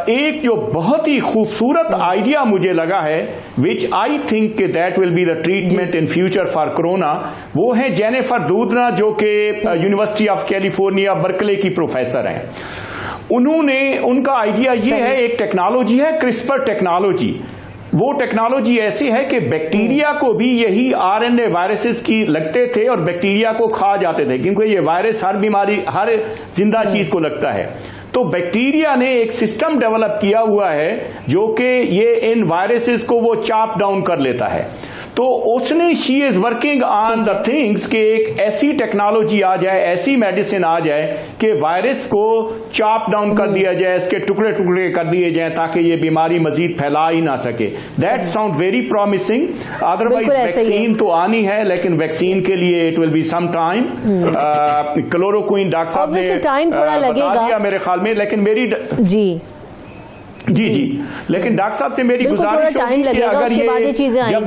ایک جو بہت ہی خوبصورت آئیڈیا مجھے لگا ہے which I think that will be the treatment in future for corona, وہ ہے جینیفر دودنا جو کہ یونیورسٹی آف کیلیفورنیا برکلے کی پروفیسر ہیں. انہوں نے، ان کا آئیڈیا یہ ہے، ایک ٹیکنالوجی ہے کرسپر ٹیکنالوجی. وہ ٹیکنالوجی ایسی ہے کہ بیکٹیریا کو بھی یہی RNA وائرسز کی لگتے تھے اور بیکٹیریا کو کھا جاتے تھے، کیونکہ یہ وائرس ہر بیماری، ہر زندہ چیز کو لگتا ہے. تو بیکٹیریا نے ایک سسٹم ڈیولپ کیا ہوا ہے جو کہ یہ ان وائرسز کو وہ چاپ ڈاؤن کر لیتا ہے. تو اس نے شی is working on the things کہ ایک ایسی ٹیکنالوجی آ جائے، ایسی میڈیسن آ جائے کہ وائرس کو چاپ ڈاؤن کر دیا جائے، اس کے ٹکڑے ٹکڑے کر دیے جائیں تاکہ یہ بیماری مزید پھیلا ہی نہ سکے. That sound very promising. Otherwise vaccine تو آنی ہے، لیکن ویکسین کے لیے it will be some time. Chloroquine doctor صاحب نے بتا دیا میرے خیال میں، لیکن میری جی لیکن ڈاکٹر صاحب سے میری گزارش ہوگی کہ اگر یہ جب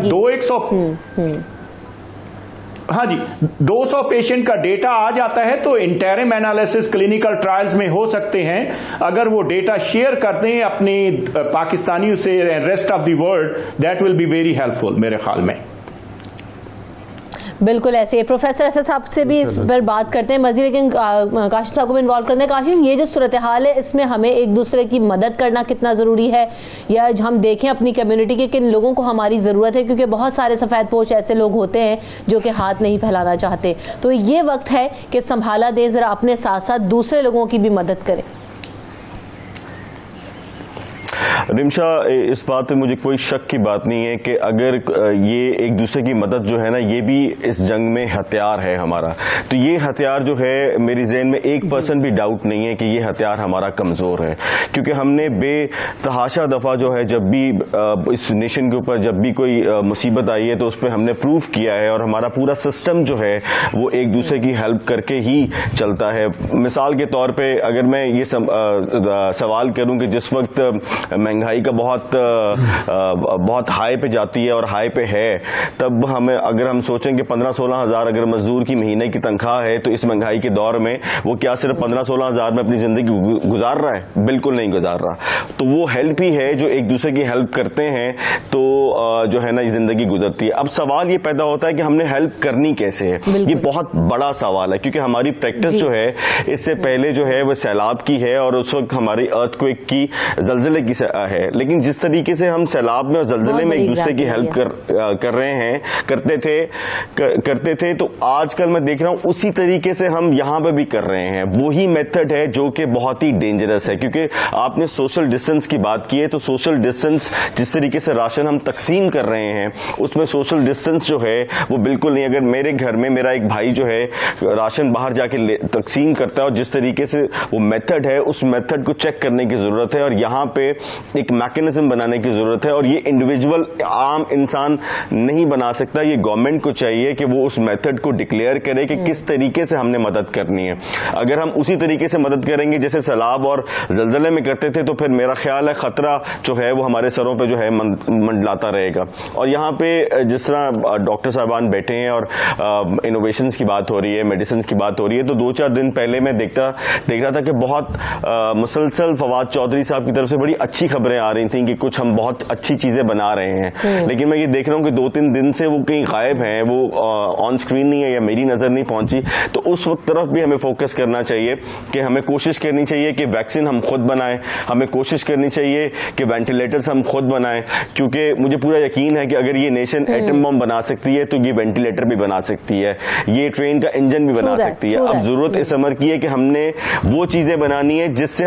200 پیشنٹ کا ڈیٹا آ جاتا ہے تو انٹرم انالیسس کلینکل ٹرائلز میں ہو سکتے ہیں. اگر وہ ڈیٹا شیئر کرتے ہیں اپنی پاکستانیوں سے rest of the world, that will be very helpful میرے خیال میں. بالکل ایسے ہی. پروفیسر اسد صاحب سے بھی اس پر بات کرتے ہیں مزید، لیکن کاشف صاحب کو بھی انوالو کرتے ہیں. کاشف، یہ جو صورتحال ہے اس میں ہمیں ایک دوسرے کی مدد کرنا کتنا ضروری ہے، یا ہم دیکھیں اپنی کمیونٹی کے کن لوگوں کو ہماری ضرورت ہے، کیونکہ بہت سارے سفید پوش ایسے لوگ ہوتے ہیں جو کہ ہاتھ نہیں پھیلانا چاہتے. تو یہ وقت ہے کہ سنبھالا دیں، ذرا اپنے ساتھ ساتھ دوسرے لوگوں کی بھی مدد کریں. رمشا، اس بات پہ مجھے کوئی شک کی بات نہیں ہے کہ اگر یہ ایک دوسرے کی مدد جو ہے نا، یہ بھی اس جنگ میں ہتھیار ہے ہمارا. تو یہ ہتھیار جو ہے میری ذہن میں 1% بھی ڈاؤٹ نہیں ہے کہ یہ ہتھیار ہمارا کمزور ہے، کیونکہ ہم نے بے تحاشا دفعہ جو ہے جب بھی اس نیشن کے اوپر جب بھی کوئی مصیبت آئی ہے تو اس پہ ہم نے پروف کیا ہے، اور ہمارا پورا سسٹم جو ہے وہ ایک دوسرے کی ہیلپ کر کے ہی چلتا ہے. مثال کے طور پہ اگر میں یہ سوال کروں کہ جس وقت مہنگائی کا بہت ہائی پہ جاتی ہے اور ہائی پہ ہے، تب اگر ہم سوچیں کہ 15-16 ہزار اگر مزدور کی مہینے کی تنخواہ ہے تو اس مہنگائی کے دور میں وہ کیا صرف 15-16 ہزار میں اپنی زندگی گزار رہا ہے؟ بالکل نہیں گزار رہا. تو وہ ہیلپ ہی ہے جو ایک دوسرے کی ہیلپ کرتے ہیں تو جو ہے نا یہ زندگی گزرتی ہے. اب سوال یہ پیدا ہوتا ہے کہ ہم نے ہیلپ کرنی کیسے ہے. یہ بہت بڑا سوال ہے، کیونکہ ہماری پریکٹس جو ہے اس سے پہلے جو ہے وہ سیلاب کی ہے، اور اس وقت ہماری ارتھ کوئک کی، زلزلے کی ہے. لیکن جس طریقے سے ہم سیلاب میں اور زلزلے میں ایک دوسرے کی ہیلپ کر رہے ہیں، کرتے تھے، تو آج کل میں دیکھ رہا ہوں اسی طریقے سے ہم یہاں پہ بھی کر رہے ہیں. وہی میتھڈ ہے جو کہ بہت ہی ڈینجرس ہے، کیونکہ آپ نے سوشل ڈسٹینس کی بات کی ہے. تو سوشل ڈسٹینس جس طریقے سے راشن ہم تقسیم کر رہے ہیں اس میں سوشل ڈسٹینس جو ہے وہ بالکل نہیں. اگر میرے گھر میں میرا ایک بھائی جو ہے راشن باہر جا کے تقسیم کرتا ہے، اور جس طریقے سے وہ میتھڈ ہے اس میتھڈ کو چیک کرنے کی ضرورت ہے، اور یہاں پہ ایک میکینزم بنانے کی ضرورت ہے. اور یہ انڈیویجول عام انسان نہیں بنا سکتا، یہ گورنمنٹ کو چاہیے کہ وہ اس میتھڈ کو ڈکلیئر کرے کہ کس طریقے سے ہم نے مدد کرنی ہے. اگر ہم اسی طریقے سے مدد کریں گے جیسے سیلاب اور زلزلے میں کرتے تھے تو پھر میرا خیال ہے خطرہ جو ہے وہ ہمارے سروں پہ جو ہے منڈلاتا رہے گا. اور یہاں پہ جس طرح ڈاکٹر صاحبان بیٹھے ہیں اور انوویشنز کی بات ہو رہی ہے، میڈیسنز کی بات ہو رہی ہے، تو 2-4 دن پہلے میں دیکھ رہا تھا کہ بہت مسلسل فواد چودھری صاحب کی طرف سے بڑی اچھی خبریں آ رہی تھیں کہ کچھ ہم بہت اچھی چیزیں بنا رہے ہیں. لیکن میں یہ دیکھ رہا ہوں کہ 2-3 دن سے وہ کہیں غائب ہیں، وہ آن اسکرین نہیں ہے یا میری نظر نہیں پہنچی. تو اس وقت طرف بھی ہمیں فوکس کرنا چاہیے کہ ہمیں کوشش کرنی چاہیے کہ ویکسین ہم خود بنائیں، ہمیں کوشش کرنی چاہیے کہ وینٹیلیٹرز ہم خود بنائیں، کیونکہ مجھے پورا یقین ہے کہ اگر یہ نیشن ایٹم بم بنا سکتی ہے تو یہ وینٹیلیٹر بھی بنا سکتی ہے، یہ ٹرین کا انجن بھی بنا سکتی ہے. اب ضرورت اس امر کی ہے کہ ہم نے وہ چیزیں بنانی ہے جس سے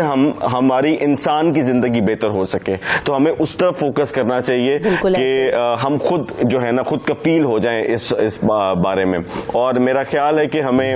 ہماری انسان کی زندگی بہتر ہو سکے. تو ہمیں اس طرف فوکس کرنا چاہیے کہ ہم خود جو ہے نا خود کفیل ہو جائیں اس بارے میں. اور میرا خیال ہے کہ ہمیں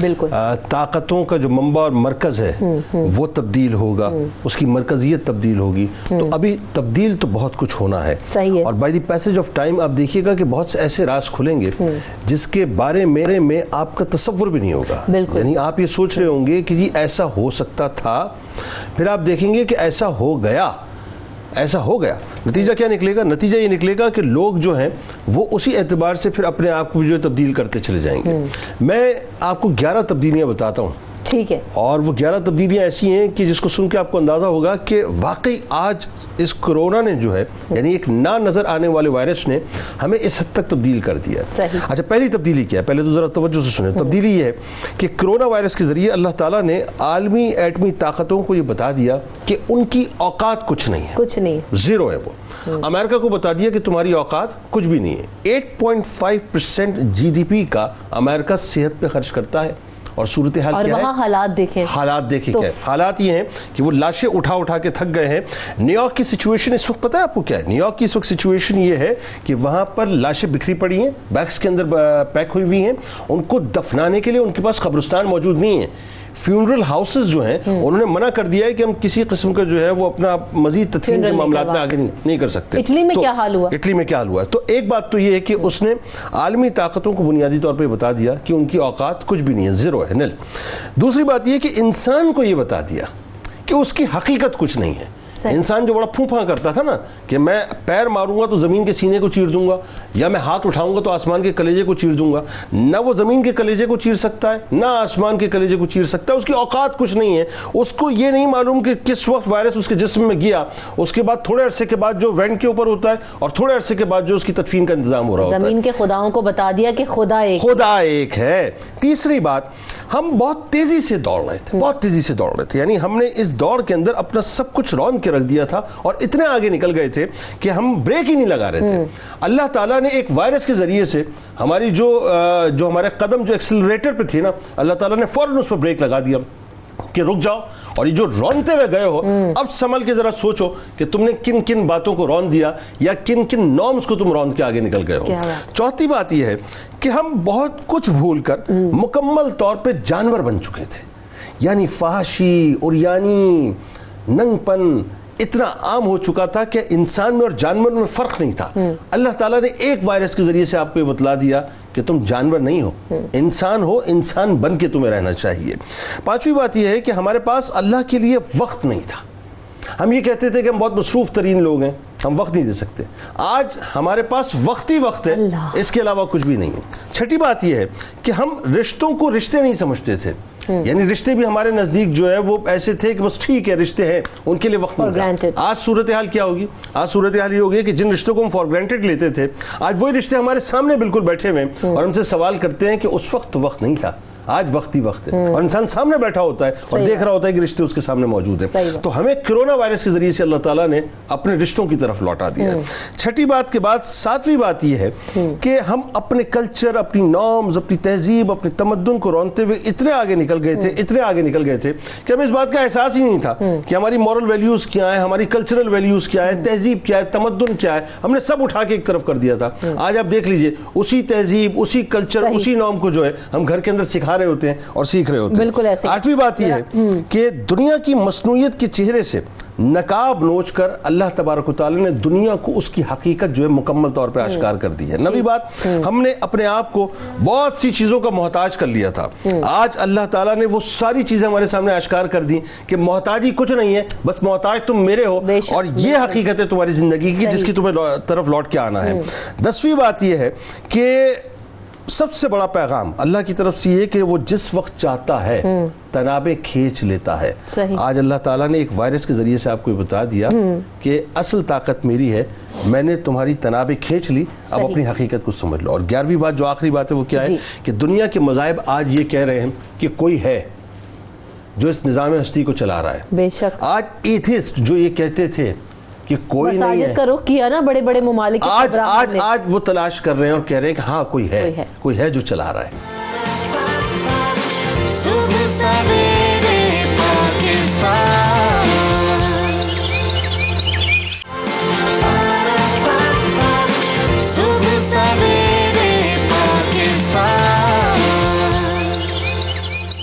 بالکل طاقتوں کا جو منبع اور مرکز ہے وہ تبدیل ہوگا, اس کی مرکزیت تبدیل ہوگی. تو ابھی تبدیل تو بہت کچھ ہونا ہے, صحیح ہے. اور by the passage of time آپ دیکھیے گا کہ بہت سے ایسے راز کھلیں گے جس کے بارے میں آپ کا تصور بھی نہیں ہوگا. یعنی آپ یہ سوچ رہے ہوں گے کہ جی ایسا ہو سکتا تھا, پھر آپ دیکھیں گے کہ ایسا ہو گیا. نتیجہ کیا نکلے گا؟ نتیجہ یہ نکلے گا کہ لوگ جو ہیں وہ اسی اعتبار سے پھر اپنے آپ کو جو تبدیل کرتے چلے جائیں گے. میں آپ کو 11 تبدیلیاں بتاتا ہوں, ٹھیک ہے, اور وہ 11 تبدیلیاں ایسی ہیں کہ جس کو سن کے آپ کو اندازہ ہوگا کہ واقعی آج اس کرونا نے جو ہے, یعنی ایک نہ نظر آنے والے وائرس نے ہمیں اس حد تک تبدیل کر دیا. اچھا, پہلی تبدیلی کیا ہے؟ پہلے تو ذرا توجہ سے سنیں. تبدیلی یہ ہے کہ کرونا وائرس کے ذریعے اللہ تعالیٰ نے عالمی ایٹمی طاقتوں کو یہ بتا دیا کہ ان کی اوقات کچھ نہیں, زیرو ہے. وہ امریکہ کو بتا دیا کہ تمہاری اوقات کچھ بھی نہیں ہے. 8.5% GDP کا امریکہ صحت پہ خرچ کرتا ہے, اور صورتحال کیا ہے؟ اور وہاں حالات دیکھیں کیا ہے. حالات یہ ہیں کہ وہ لاشیں اٹھا کے تھک گئے ہیں. نیو یارک کی سچویشن اس وقت پتہ ہے آپ کو کیا ہے؟ نیو یارک کی اس وقت سچویشن یہ ہے کہ وہاں پر لاشیں بکھری پڑی ہیں, بیگز کے اندر پیک ہوئی ہوئی ہیں. ان کو دفنانے کے لیے ان کے پاس قبرستان موجود نہیں ہے. فیونرل ہاؤسز جو ہیں انہوں نے منع کر دیا ہے کہ ہم کسی قسم کا جو ہے وہ اپنا مزید تدفین کے معاملات میں آگے نہیں کر سکتے. اٹلی میں کیا حال ہوا؟ اٹلی میں کیا حال ہوا ہے؟ تو ایک بات تو یہ ہے کہ اس نے عالمی طاقتوں کو بنیادی طور پہ بتا دیا کہ ان کی اوقات کچھ بھی نہیں ہے, زیرو ہے, نل. دوسری بات یہ کہ انسان کو یہ بتا دیا کہ اس کی حقیقت کچھ نہیں ہے. انسان جو بڑا پھونپھاں کرتا تھا نا کہ میں پیر ماروں گا تو زمین کے سینے کو چیر دوں گا, یا میں ہاتھ اٹھاؤں گا تو آسمان کے کلیجے کو چیر دوں گا, نہ وہ زمین کے کلیجے کو چیر سکتا ہے نہ آسمان کے کلیجے کو چیر سکتا ہے. اس کی اوقات کچھ نہیں ہے. اس کو یہ نہیں معلوم کہ کس وقت وائرس اس کے جسم میں گیا, اس کے بعد تھوڑے عرصے کے بعد جو وینٹ کے اوپر ہوتا ہے, اور تھوڑے عرصے کے بعد جو اس کی تدفین کا انتظام ہو رہا ہوتا ہے. زمین کے خداؤں کو بتا دیا کہ خدا ایک ہے. تیسری بات, ہم بہت تیزی سے دوڑ رہے تھے, یعنی ہم نے اس دوڑ کے اندر اپنا سب کچھ رون کے رکھ دیا تھا, اور اتنے آگے نکل گئے تھے کہ ہم بریک ہی نہیں لگا رہے تھے. اللہ تعالیٰ نے ایک وائرس کے ذریعے سے ہماری جو ہمارے قدم جو ایکسلریٹر پہ تھے نا, اللہ تعالیٰ نے فوراً اس پر بریک لگا دیا کہ رک جاؤ. اور یہ جو رونتے ہوئے گئے ہو, اب سنبھل کے ذرا سوچو کہ تم نے کن کن باتوں کو رون دیا, یا کن کن نارمز کو تم رون کے آگے نکل گئے ہو. چوتھی بات یہ ہے کہ ہم بہت کچھ بھول کر مکمل طور پہ جانور بن چکے تھے. یعنی فحاشی, عریانی, ننگ پن اتنا عام ہو چکا تھا کہ انسان میں اور جانور میں فرق نہیں تھا. اللہ تعالیٰ نے ایک وائرس کے ذریعے سے آپ کو یہ بتلا دیا کہ تم جانور نہیں ہو, انسان ہو, انسان بن کے تمہیں رہنا چاہیے. پانچویں بات یہ ہے کہ ہمارے پاس اللہ کے لیے وقت نہیں تھا. ہم یہ کہتے تھے کہ ہم بہت مصروف ترین لوگ ہیں, ہم وقت نہیں دے سکتے. آج ہمارے پاس وقت ہی وقت ہے, اس کے علاوہ کچھ بھی نہیں ہے. چھٹی بات یہ ہے کہ ہم رشتوں کو رشتے نہیں سمجھتے تھے. یعنی رشتے بھی ہمارے نزدیک جو ہے وہ ایسے تھے کہ بس ٹھیک ہے رشتے ہیں, ان کے لیے وقت نہیں تھا. آج صورتحال کیا ہوگی؟ آج صورتحال یہ ہوگی کہ جن رشتوں کو ہم فار گرانٹیڈ لیتے تھے, آج وہی رشتے ہمارے سامنے بالکل بیٹھے ہوئے ہیں, اور ہم سے سوال کرتے ہیں کہ اس وقت وقت نہیں تھا, آج وقت ہی وقت ہے. اور انسان سامنے بیٹھا ہوتا ہے اور دیکھ رہا ہوتا ہے کہ رشتے اس کے سامنے موجود ہیں. تو ہمیں کرونا وائرس کے ذریعے سے اللہ تعالیٰ نے اپنے رشتوں کی طرف لوٹا دیا. چھٹی بات کے بعد ساتویں بات یہ ہے کہ ہم اپنے کلچر, اپنی نارمز, اپنی تہذیب, اپنے تمدن کو رونتے ہوئے اتنے آگے نکل گئے تھے کہ ہمیں اس بات کا احساس ہی نہیں تھا کہ ہماری مورل ویلیوز کیا ہیں, ہماری کلچرل ویلیوز کیا ہیں, تہذیب کیا ہے, تمدن کیا ہے. ہم نے سب اٹھا کے ایک طرف کر دیا تھا. آج آپ دیکھ لیجئے اسی تہذیب, اسی کلچر, اسی نارم کو جو ہے ہم گھر کے اندر سکھا رہے ہوتے ہیں اور سیکھ رہے ہوتے ہیں. بالکل ایسے. آٹھویں بات یہ ہے کہ دنیا کی مصنوعیت کے چہرے سے نقاب نوچ کر اللہ تبارک و تعالی نے دنیا کو اس کی حقیقت جو ہے مکمل طور پہ آشکار کر دی ہے. نویں بات, ہم نے اپنے آپ کو بہت سی چیزوں کا محتاج کر لیا تھا. آج اللہ تعالیٰ نے وہ ساری چیزیں ہمارے سامنے آشکار کر دی کہ محتاجی کچھ نہیں ہے, بس محتاج تم میرے ہو, اور یہ حقیقت ہے تمہاری زندگی کی جس کی تمہیں طرف لوٹ کے آنا ہے. 10ویں بات یہ ہے کہ سب سے بڑا پیغام اللہ کی طرف سے یہ کہ وہ جس وقت چاہتا ہے تنابیں کھینچ لیتا ہے. آج اللہ تعالیٰ نے ایک وائرس کے ذریعے سے آپ کو یہ بتا دیا کہ اصل طاقت میری ہے, میں نے تمہاری تنابیں کھینچ لی, اب اپنی حقیقت کو سمجھ لو. اور 11ویں بات جو آخری بات ہے وہ کیا ہے کہ دنیا کے مذاہب آج یہ کہہ رہے ہیں کہ کوئی ہے جو اس نظام ہستی کو چلا رہا ہے. بے شک آج ایتھسٹ جو یہ کہتے تھے کہ کوئی نہیں ہے, کا رخ کیا نا بڑے بڑے ممالک, آج وہ تلاش کر رہے ہیں اور کہہ رہے ہیں کہ ہاں کوئی ہے جو چلا رہا ہے. صبح سویرے پاکستان, صبح سویرے پاکستان.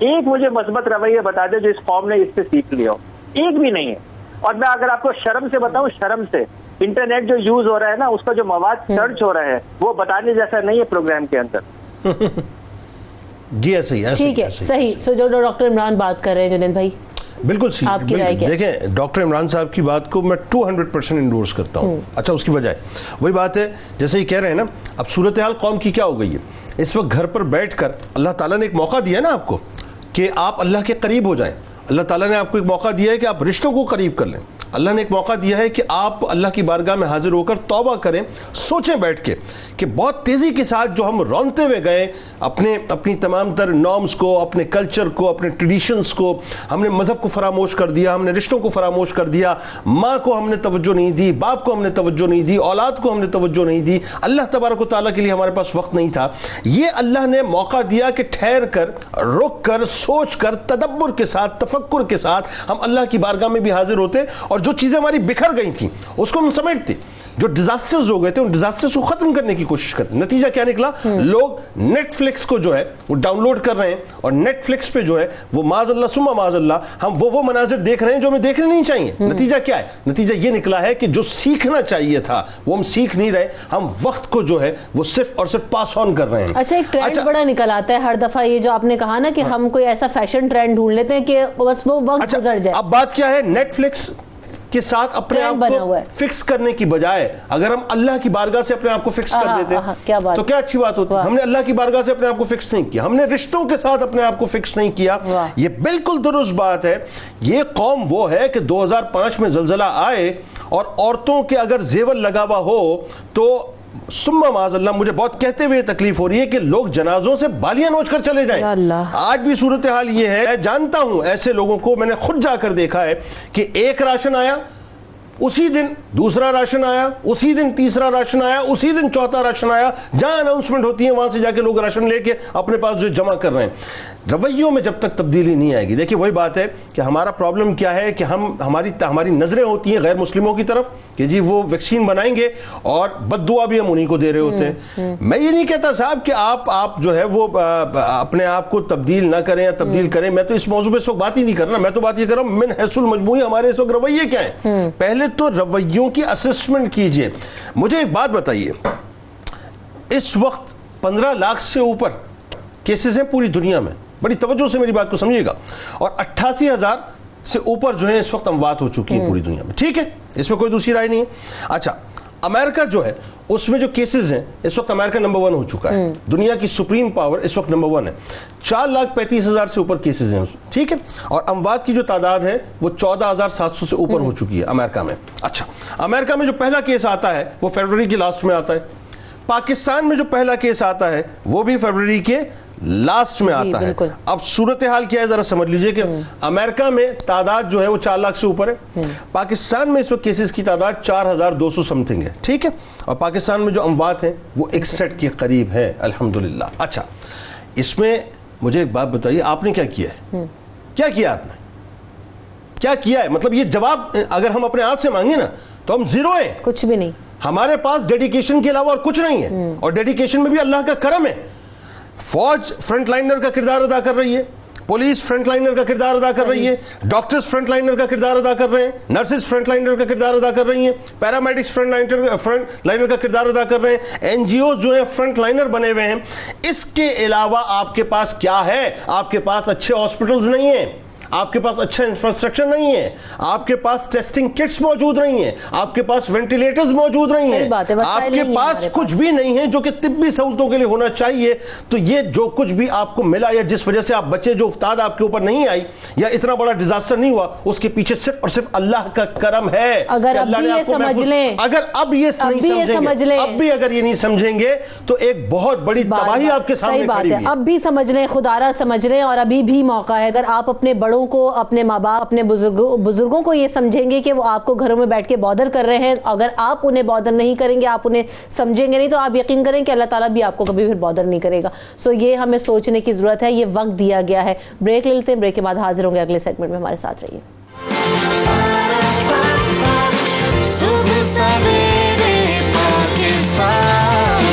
ایک مجھے مثبت رویہ بتا دے جو اس قوم نے اس سے سیکھ لیا ہو, ایک بھی نہیں ہے. اور میں اگر آپ کو شرم سے بتاؤں, شرم سے انٹرنیٹ جو یوز ہو رہا ہے نا, اس کا جو مواد سرچ ہو رہا ہے وہ بتانے جیسا نہیں ہے پروگرام کے اندر. جی ایسے ہی, ٹھیک ہے, صحیح. سو جو ڈاکٹر عمران بات کر رہے ہیں جنید بھائی, بالکل صحیح. آپ کی رائے کیا؟ دیکھیں ڈاکٹر عمران صاحب کی بات کو میں 200% انڈورس کرتا ہوں. اچھا, اس کی وجہ وہی بات ہے جیسے یہ کہہ رہے ہیں نا, اب صورتحال قوم کی کیا ہو گئی ہے اس وقت. گھر پر بیٹھ کر اللہ تعالیٰ نے ایک موقع دیا ہے نا آپ کو کہ آپ اللہ کے قریب ہو جائیں. اللہ تعالیٰ نے آپ کو ایک موقع دیا ہے کہ آپ رشتوں کو قریب کر لیں. اللہ نے ایک موقع دیا ہے کہ آپ اللہ کی بارگاہ میں حاضر ہو کر توبہ کریں. سوچیں بیٹھ کے کہ بہت تیزی کے ساتھ جو ہم رونتے ہوئے گئے اپنی تمام تر نارمز کو, اپنے کلچر کو, اپنے ٹریڈیشنز کو, ہم نے مذہب کو فراموش کر دیا, ہم نے رشتوں کو فراموش کر دیا, ماں کو ہم نے توجہ نہیں دی, باپ کو ہم نے توجہ نہیں دی, اولاد کو ہم نے توجہ نہیں دی, اللہ تبارک و تعالیٰ کے لیے ہمارے پاس وقت نہیں تھا. یہ اللہ نے موقع دیا کہ ٹھہر کر, رک کر, سوچ کر, تدبر کے ساتھ, تفکر کے ساتھ ہم اللہ کی بارگاہ میں بھی حاضر ہوتے اور جو چیزیں ہماری بکھر گئی تھیں اس کو ہم سمیٹتے. جو ڈیزاسٹرز ہو گئے تھے ان ڈیزاسٹرز کو ختم کرنے کی کوشش کرتے. نتیجہ کیا نکلا؟ لوگ نیٹ فلکس کو جو ہے وہ ڈاؤن لوڈ کر رہے ہیں اور نیٹ فلکس پہ جو ہے وہ معاذ اللہ ثم معاذ اللہ ہم وہ مناظر دیکھ رہے ہیں جو ہمیں دیکھنے نہیں چاہیے. نتیجہ کیا ہے؟ نتیجہ یہ نکلا ہے کہ جو سیکھنا چاہیے تھا وہ ہم سیکھ نہیں رہے, ہم وقت کو جو ہے وہ صرف اور صرف پاس آن کر رہے ہیں. اچھا, ایک ٹرینڈ بڑا نکل آتا ہے ہر دفعہ, یہ جو آپ نے کہا نا کہ ہم کوئی ایسا فیشن ٹرینڈ ڈھونڈ لیتے ہیں کہ بس وہ وقت گزر جائے. اب بات کیا ہے, نیٹ فلکس کے ساتھ اپنے آپ کو فکس کرنے کی بجائے اگر ہم اللہ کی بارگاہ سے اپنے آپ کو فکس کر دیتے تو کیا اچھی بات ہوتی. ہم نے اللہ کی بارگاہ سے اپنے آپ کو فکس نہیں کیا, ہم نے رشتوں کے ساتھ اپنے آپ کو فکس نہیں کیا. یہ بالکل درست بات ہے. یہ قوم وہ ہے کہ 2005 میں زلزلہ آئے اور عورتوں کے اگر زیور لگا ہوا ہو تو سما معاذ اللہ مجھے بہت کہتے ہوئے تکلیف ہو رہی ہے کہ لوگ جنازوں سے بالیاں نوچ کر چلے جائیں. آج بھی صورتحال یہ ہے, میں جانتا ہوں ایسے لوگوں کو, میں نے خود جا کر دیکھا ہے کہ ایک راشن آیا, اسی دن دوسرا راشن آیا, اسی دن تیسرا راشن آیا, اسی دن چوتھا راشن آیا. جہاں اناؤنسمنٹ ہوتی ہے وہاں سے جا کے لوگ راشن لے کے اپنے پاس جو جمع کر رہے ہیں. رویوں میں جب تک تبدیلی نہیں آئے گی, دیکھیے وہی بات ہے کہ ہمارا پرابلم کیا ہے کہ ہماری نظریں ہوتی ہیں غیر مسلموں کی طرف کہ جی وہ ویکسین بنائیں گے اور بد دعا بھی ہم انہیں کو دے رہے ہوتے ہیں. میں یہ نہیں کہتا صاحب کہ آپ جو ہے وہ اپنے آپ کو تبدیل نہ کریں یا تبدیل کریں. میں تو اس موضوع پہ اس وقت بات ہی نہیں کر رہا, میں تو بات یہ کر رہا ہوں من حیث المجموعی ہمارے اس وقت رویے کیا ہیں. پہلے تو رویوں کی اسسمنٹ کیجئے. مجھے ایک بات بتائیے, اس وقت 15 لاکھ سے اوپر کیسز ہیں پوری دنیا میں, بڑی توجہ سے میری بات کو سمجھیے گا, اور 88,000 سے اوپر جو ہے اس وقت اموات ہو چکی ہیں پوری دنیا میں. ٹھیک ہے, اس میں کوئی دوسری رائے نہیں ہے. اچھا, امریکہ جو ہے اس میں جو کیسز ہیں اس وقت امریکہ نمبر 1 ہو چکا ہے. دنیا کی سپریم پاور اس وقت نمبر 1 ہے. 4,35,000 سے اوپر کیسز ہیں. ٹھیک ہے, اور اموات کی جو تعداد ہے وہ 14,700 سے اوپر ہو چکی ہے امریکہ میں. اچھا, امریکہ میں جو پہلا کیس آتا ہے وہ فروری کے لاسٹ میں آتا ہے. پاکستان میں جو پہلا کیس آتا ہے وہ بھی فروری کے لاسٹ میں آتا ہے. اب صورتحال کیا ہے ذرا سمجھ لیجئے کہ امریکہ میں تعداد جو ہے وہ 4 لاکھ سے اوپر ہے. پاکستان میں اس وقت کیسز کی تعداد 4,200 سمتھنگ ہے. ٹھیک ہے, اور پاکستان میں جو اموات ہیں وہ 61 کے قریب ہیں الحمدللہ. اچھا, اس میں مجھے ایک بات بتائیے, آپ نے کیا کیا ہے؟ کیا کیا آپ نے, کیا کیا ہے؟ مطلب یہ جواب اگر ہم اپنے آپ سے مانگیں نا تو ہم زیرو ہیں, کچھ بھی نہیں. ہمارے پاس ڈیڈیکیشن کے علاوہ اور کچھ نہیں ہے, اور ڈیڈیکیشن میں بھی اللہ کا کرم ہے. فوج فرنٹ لائنر کا کردار ادا کر رہی ہے, پولیس فرنٹ لائنر کا کردار ادا کر رہی ہے, ڈاکٹرز فرنٹ لائنر کا کردار ادا کر رہے ہیں, نرسز فرنٹ لائنر کا کردار ادا کر رہی ہیں, پیرامیڈکس فرنٹ لائنر کا کردار ادا کر رہے ہیں, این جی اوز جو ہیں فرنٹ لائنر بنے ہوئے ہیں. اس کے علاوہ آپ کے پاس کیا ہے؟ آپ کے پاس اچھے ہاسپٹلز نہیں ہیں, آپ کے پاس اچھا انفراسٹرکچر نہیں ہے, آپ کے پاس ٹیسٹنگ کٹس موجود نہیں ہیں, آپ کے پاس وینٹیلیٹرز موجود نہیں ہیں, آپ کے پاس کچھ بھی نہیں ہے جو کہ طبی سہولتوں کے لیے ہونا چاہیے. تو یہ جو کچھ بھی آپ کو ملا یا جس وجہ سے آپ بچے, جو افتاد آپ کے اوپر نہیں آئی یا اتنا بڑا ڈیزاسٹر نہیں ہوا, اس کے پیچھے صرف اور صرف اللہ کا کرم ہے. اگر اب بھی یہ سمجھ لیں, اگر اب یہ نہیں سمجھیں گے, اب بھی اگر یہ نہیں سمجھیں گے تو ایک بہت بڑی تباہی آپ کے سامنے کھڑی ہوئی ہے. اب بھی سمجھ لیں, خدارا سمجھ لیں, اور ابھی بھی موقع ہے. اگر آپ اپنے بڑوں کو, اپنے ماں باپ, اپنے بزرگوں کو یہ سمجھیں گے کہ وہ آپ کو گھروں میں بیٹھ کے بادر کر رہے ہیں, اگر آپ انہیں بادر نہیں کریں گے, آپ انہیں سمجھیں گے نہیں, تو آپ یقین کریں کہ اللہ تعالیٰ بھی آپ کو کبھی پھر بادر نہیں کرے گا. سو یہ ہمیں سوچنے کی ضرورت ہے, یہ وقت دیا گیا ہے. بریک لیتے ہیں, بریک کے بعد حاضر ہوں گے اگلے سیگمنٹ میں, ہمارے ساتھ رہیے. صبح سویرے پاکستان,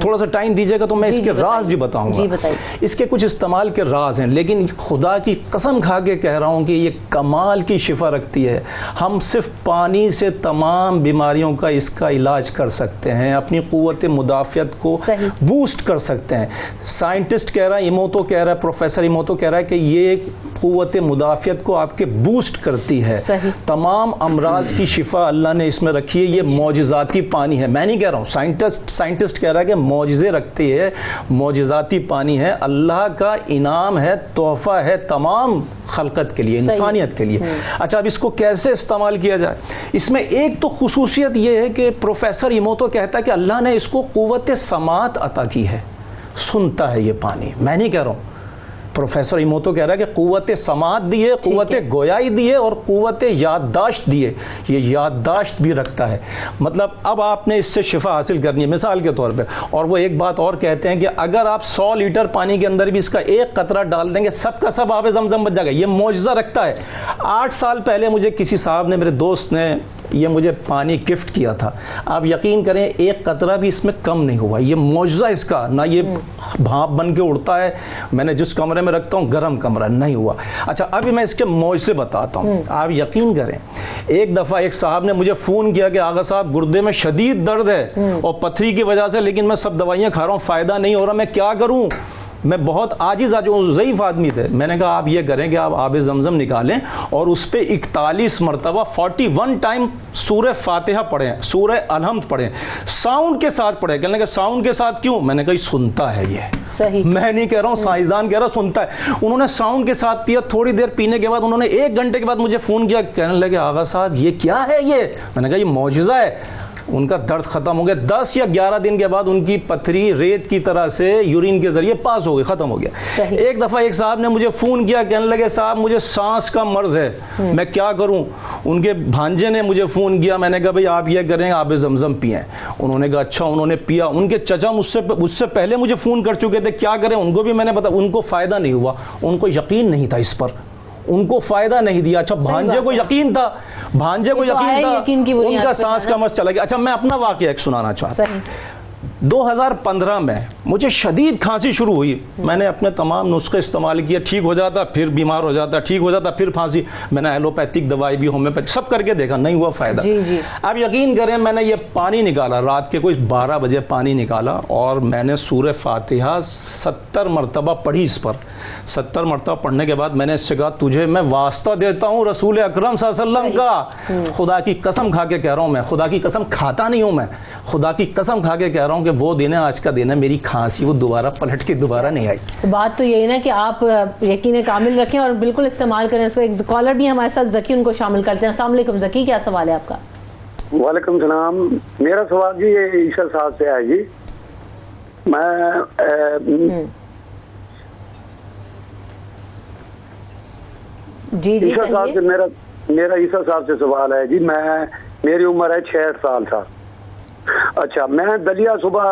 تھوڑا سا ٹائم دیجیے گا تو میں اس کے راز بھی بتاؤں گا. اس کے کچھ استعمال کے راز ہیں, لیکن خدا کی قسم کھا کے کہہ رہا ہوں کہ یہ کمال کی شفا رکھتی ہے. ہم صرف پانی سے تمام بیماریوں کا اس کا علاج کر سکتے ہیں, اپنی قوت مدافعت کو بوسٹ کر سکتے ہیں. سائنٹسٹ کہہ رہا ہے, ایموتو کہہ رہا ہے, پروفیسر ایموتو کہہ رہا ہے کہ یہ قوت مدافعت کو آپ کے بوسٹ کرتی ہے. تمام امراض کی شفا اللہ نے اس میں رکھی ہے. یہ معجزاتی پانی ہے, میں نہیں کہہ رہا ہوں, سائنٹسٹ کہہ رہا ہے کہ معجزے رکھتی ہے, معجزاتی پانی ہے, اللہ کا انعام ہے, تحفہ ہے تمام خلقت کے لیے, انسانیت کے لیے. اچھا, اب اس کو کیسے استعمال کیا جائے؟ اس میں ایک تو خصوصیت یہ ہے کہ پروفیسر ایموتو کہتا ہے کہ اللہ نے اس کو قوت سماعت عطا کی ہے, سنتا ہے یہ پانی. میں نہیں کہہ رہا ہوں, پروفیسر ایموتو کہہ رہا ہے کہ قوت سماعت دی ہے, قوت گویائی دی ہے, اور قوت یادداشت دی ہے. یہ یادداشت بھی رکھتا ہے. مطلب اب آپ نے اس سے شفا حاصل کرنی ہے مثال کے طور پہ. اور وہ ایک بات اور کہتے ہیں کہ اگر آپ 100 لیٹر پانی کے اندر بھی اس کا ایک قطرہ ڈال دیں گے, سب کا سب آب زمزم بن جائے گا. یہ معجزہ رکھتا ہے. 8 سال پہلے مجھے کسی صاحب نے, میرے دوست نے یہ مجھے پانی گفٹ کیا تھا. آپ یقین کریں ایک قطرہ بھی اس میں کم نہیں ہوا. یہ معجزہ اس کا, نہ یہ بھاپ بن کے اڑتا ہے, میں نے جس کمرے میں رکھتا ہوں گرم کمرہ نہیں ہوا. اچھا, ابھی میں اس کے معجزے بتاتا ہوں. آپ یقین کریں, ایک دفعہ ایک صاحب نے مجھے فون کیا کہ آغا صاحب گردے میں شدید درد ہے اور پتھری کی وجہ سے, لیکن میں سب دوائیاں کھا رہا ہوں, فائدہ نہیں ہو رہا, میں کیا کروں؟ میں بہت عاجز ضعیف آدمی تھے. میں نے کہا آپ یہ کریں کہ آپ آب زمزم نکالیں اور اس پہ 41 مرتبہ 41 ٹائم سورہ فاتحہ پڑھیں, سورہ الحمد پڑھیں, ساؤنڈ کے ساتھ پڑھیں. کہنے لگے ساؤنڈ کے ساتھ کیوں؟ میں نے کہا سنتا ہے یہ. صحیح, میں نہیں کہہ رہا ہوں, سائنسدان کہہ رہا سنتا ہے. انہوں نے ساؤنڈ کے ساتھ پیا, تھوڑی دیر پینے کے بعد انہوں نے 1 گھنٹے کے بعد مجھے فون کیا, کہنے لگے آغا صاحب یہ کیا ہے یہ؟ میں نے کہا یہ معجزہ ہے. ان کا درد ختم ہو گیا. 10 یا 11 دن کے بعد ان کی پتھری ریت کی طرح سے یورین کے ذریعے پاس ہو گئی, ختم ہو گیا. ایک دفعہ ایک صاحب نے مجھے فون کیا, کہنے لگے صاحب مجھے سانس کا مرض ہے, میں کیا کروں؟ ان کے بھانجے نے مجھے فون کیا. میں نے کہا بھائی آپ یہ کریں آب زمزم پئیں. انہوں نے کہا اچھا. انہوں نے پیا. ان کے چچا مجھ سے پہلے مجھے فون کر چکے تھے, کیا کریں؟ ان کو بھی میں نے بتایا, ان کو فائدہ نہیں ہوا, ان کو یقین نہیں تھا اس پر, ان کو فائدہ نہیں دیا. اچھا, بھانجے کو یقین تھا, بھانجے کو یقین تھا, ان کا سانس کا مرض چلا گیا. اچھا, میں اپنا واقعہ ایک سنانا چاہتا ہوں. 2015 میں مجھے شدید کھانسی شروع ہوئی. میں نے اپنے تمام نسخے استعمال کیے, ٹھیک ہو جاتا, پھر بیمار ہو جاتا, ٹھیک ہو جاتا, پھر کھانسی. میں نے ایلوپیتھک دوائی بھی, ہومیوپیتھک سب کر کے دیکھا, نہیں ہوا فائدہ. اب یقین کریں میں نے یہ پانی نکالا, رات کے کوئی 12 بجے پانی نکالا, اور میں نے سورہ فاتحہ 70 مرتبہ پڑھی. اس پر 70 مرتبہ پڑھنے کے بعد میں نے اس سے کہا تجھے میں واسطہ دیتا ہوں رسول اکرم صلی اللہ علیہ وسلم کا, خدا کی قسم کھا کے کہہ رہا ہوں, میں خدا کی قسم کھاتا نہیں ہوں, میں خدا کی قسم کھا کے کہہ رہا ہوں کہ وہ دن ہے, آج کا دن ہے, میری کھانسی وہ دوبارہ پلٹ کے دوبارہ نہیں آئی. بات تو یہی نا کہ آپ یقین کامل رکھیں اور بالکل استعمال کریں اس کو. ایک کالر بھی ہمارے ساتھ ذکی, ان کو شامل کرتے ہیں. السلام علیکم ذکی, کیا سوال ہے آپ کا؟ وعلیکم السلام. میرا سوال جی عیسیٰ صاحب سے ہے جی. میں عیسیٰ صاحب سے میرا عیسیٰ صاحب سے سوال ہے جی. میری عمر ہے 66 سال تھا. اچھا, میں دلیا صبح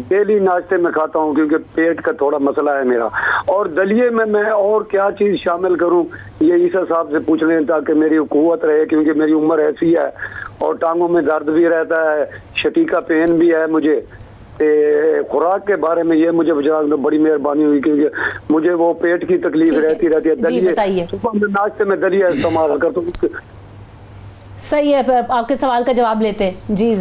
ڈیلی ناشتے میں کھاتا ہوں کیونکہ پیٹ کا تھوڑا مسئلہ ہے میرا, اور دلیے میں اور کیا چیز شامل کروں یہ عیسیٰ صاحب سے پوچھ لیں تاکہ میری قوت رہے, کیونکہ میری عمر ایسی ہے اور ٹانگوں میں درد بھی رہتا ہے, شٹیکا پین بھی ہے مجھے. خوراک کے بارے میں یہ مجھے بڑی مہربانی ہوئی, کیونکہ مجھے وہ پیٹ کی تکلیف رہتی ہے. دلیے صبح میں ناشتے میں دلیہ استعمال کرتا ہوں. صحیح ہے, پھر آپ کے سوال کا جواب لیتے ہیں جی.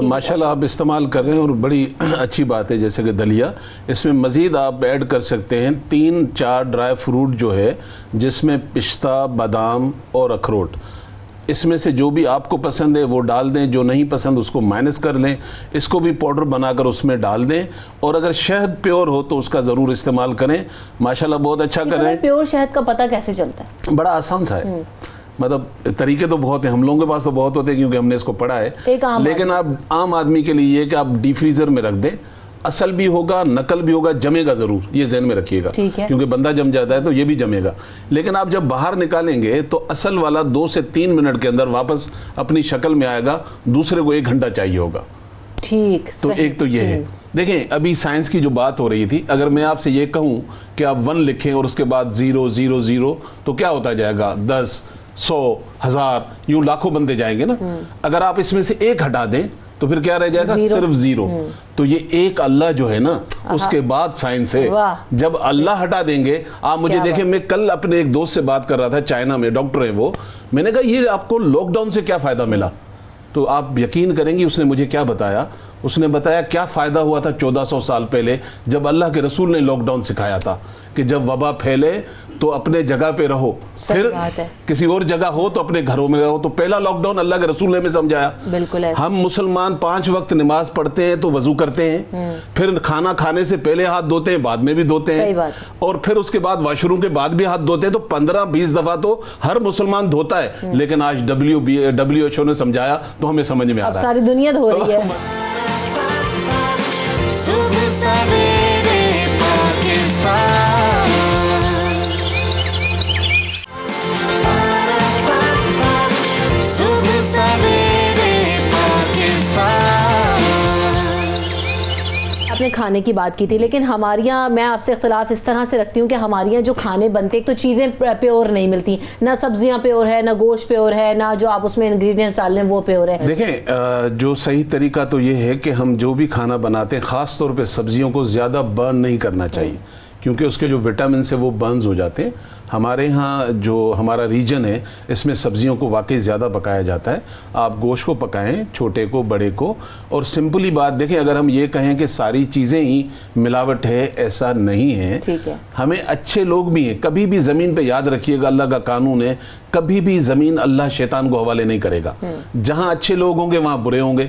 ماشاءاللہ آپ استعمال کر رہے ہیں اور بڑی اچھی بات ہے. جیسے کہ دلیا, اس میں مزید آپ ایڈ کر سکتے ہیں 3-4 ڈرائی فروٹ جو ہے, جس میں پستہ, بادام اور اخروٹ, اس میں سے جو بھی آپ کو پسند ہے وہ ڈال دیں, جو نہیں پسند اس کو مائنس کر لیں, اس کو بھی پاؤڈر بنا کر اس میں ڈال دیں, اور اگر شہد پیور ہو تو اس کا ضرور استعمال کریں. ماشاءاللہ بہت اچھا کریں. پیور شہد کا پتہ کیسے چلتا ہے؟ بڑا آسان سا ہے, مطلب طریقے تو بہت ہیں, ہم لوگوں کے پاس تو بہت ہوتے ہیں کیونکہ ہم نے اس کو پڑھا ہے, لیکن آپ عام آدمی کے لیے یہ کہ آپ ڈی فریزر میں رکھ دیں. اصل بھی ہوگا, نقل بھی ہوگا, جمے گا ضرور, یہ ذہن میں رکھیے گا, کیونکہ بندہ جم جاتا ہے تو یہ بھی جمے گا. لیکن آپ جب باہر نکالیں گے تو اصل والا 2 سے 3 منٹ کے اندر واپس اپنی شکل میں آئے گا, دوسرے کو 1 گھنٹہ چاہیے ہوگا. ٹھیک, تو ایک تو یہ ہے. دیکھیں ابھی سائنس کی جو بات ہو رہی تھی, اگر میں آپ سے یہ کہوں کہ آپ 1 لکھیں اور اس کے بعد 0 0 0 تو کیا ہوتا جائے گا؟ 10 100 1000 یوں لاکھوں بندے جائیں گے نا. اگر آپ اس میں سے 1 ہٹا دیں تو پھر کیا رہ جائے گا؟ صرف زیرو. تو یہ ایک اللہ جو ہے نا اس کے بعد سائنس ہے. جب اللہ ہٹا دیں گے آپ مجھے دیکھیں, میں کل اپنے ایک دوست سے بات کر رہا تھا چائنا میں, ڈاکٹر ہے وہ, میں نے کہا یہ آپ کو لاک ڈاؤن سے کیا فائدہ ملا؟ تو آپ یقین کریں گی اس نے مجھے کیا بتایا. اس نے بتایا کیا فائدہ ہوا تھا 1400 سال پہلے جب اللہ کے رسول نے لاک ڈاؤن سکھایا تھا کہ جب وبا پھیلے تو اپنے جگہ پہ رہو, پھر کسی اور جگہ ہو تو اپنے گھروں میں رہو. تو پہلا لاک ڈاؤن اللہ کے رسول نے ہمیں سمجھایا. بالکل. ہم مسلمان 5 وقت نماز پڑھتے ہیں تو وضو کرتے ہیں, پھر کھانا کھانے سے پہلے ہاتھ دھوتے ہیں, بعد میں بھی دھوتے ہیں, اور پھر اس کے بعد واش روم کے بعد بھی ہاتھ دھوتے ہیں. تو 15-20 دفعہ تو ہر مسلمان دھوتا ہے. لیکن آج WHO نے سمجھایا تو ہمیں سمجھ میں آ رہا ہے, ساری دنیا دھو رہی ہے. صبح سویرے پاکستان, صبح سویرے پاکستان. آپ نے کھانے کی بات کی تھی, لیکن ہمارے یہاں میں آپ سے اختلاف اس طرح سے رکھتی ہوں کہ ہمارے یہاں جو کھانے بنتے ہیں تو چیزیں پیور نہیں ملتی, نہ سبزیاں پیور ہے, نہ گوشت پیور ہے, نہ جو آپ اس میں انگریڈینٹس ڈال رہے ہیں وہ پیور ہے. دیکھیں جو صحیح طریقہ تو یہ ہے کہ ہم جو بھی کھانا بناتے ہیں خاص طور پہ سبزیوں کو زیادہ برن نہیں کرنا چاہیے, کیونکہ اس کے جو وٹامنس ہیں وہ برنز ہو جاتے ہیں. ہمارے ہاں جو ہمارا ریجن ہے اس میں سبزیوں کو واقعی زیادہ پکایا جاتا ہے. آپ گوشت کو پکائیں, چھوٹے کو بڑے کو, اور سمپلی بات دیکھیں اگر ہم یہ کہیں کہ ساری چیزیں ہی ملاوٹ ہے, ایسا نہیں ہے. ہمیں اچھے لوگ بھی ہیں. کبھی بھی زمین پہ یاد رکھیے گا اللہ کا قانون ہے, کبھی بھی زمین اللہ شیطان کو حوالے نہیں کرے گا. جہاں اچھے لوگ ہوں گے وہاں برے ہوں گے,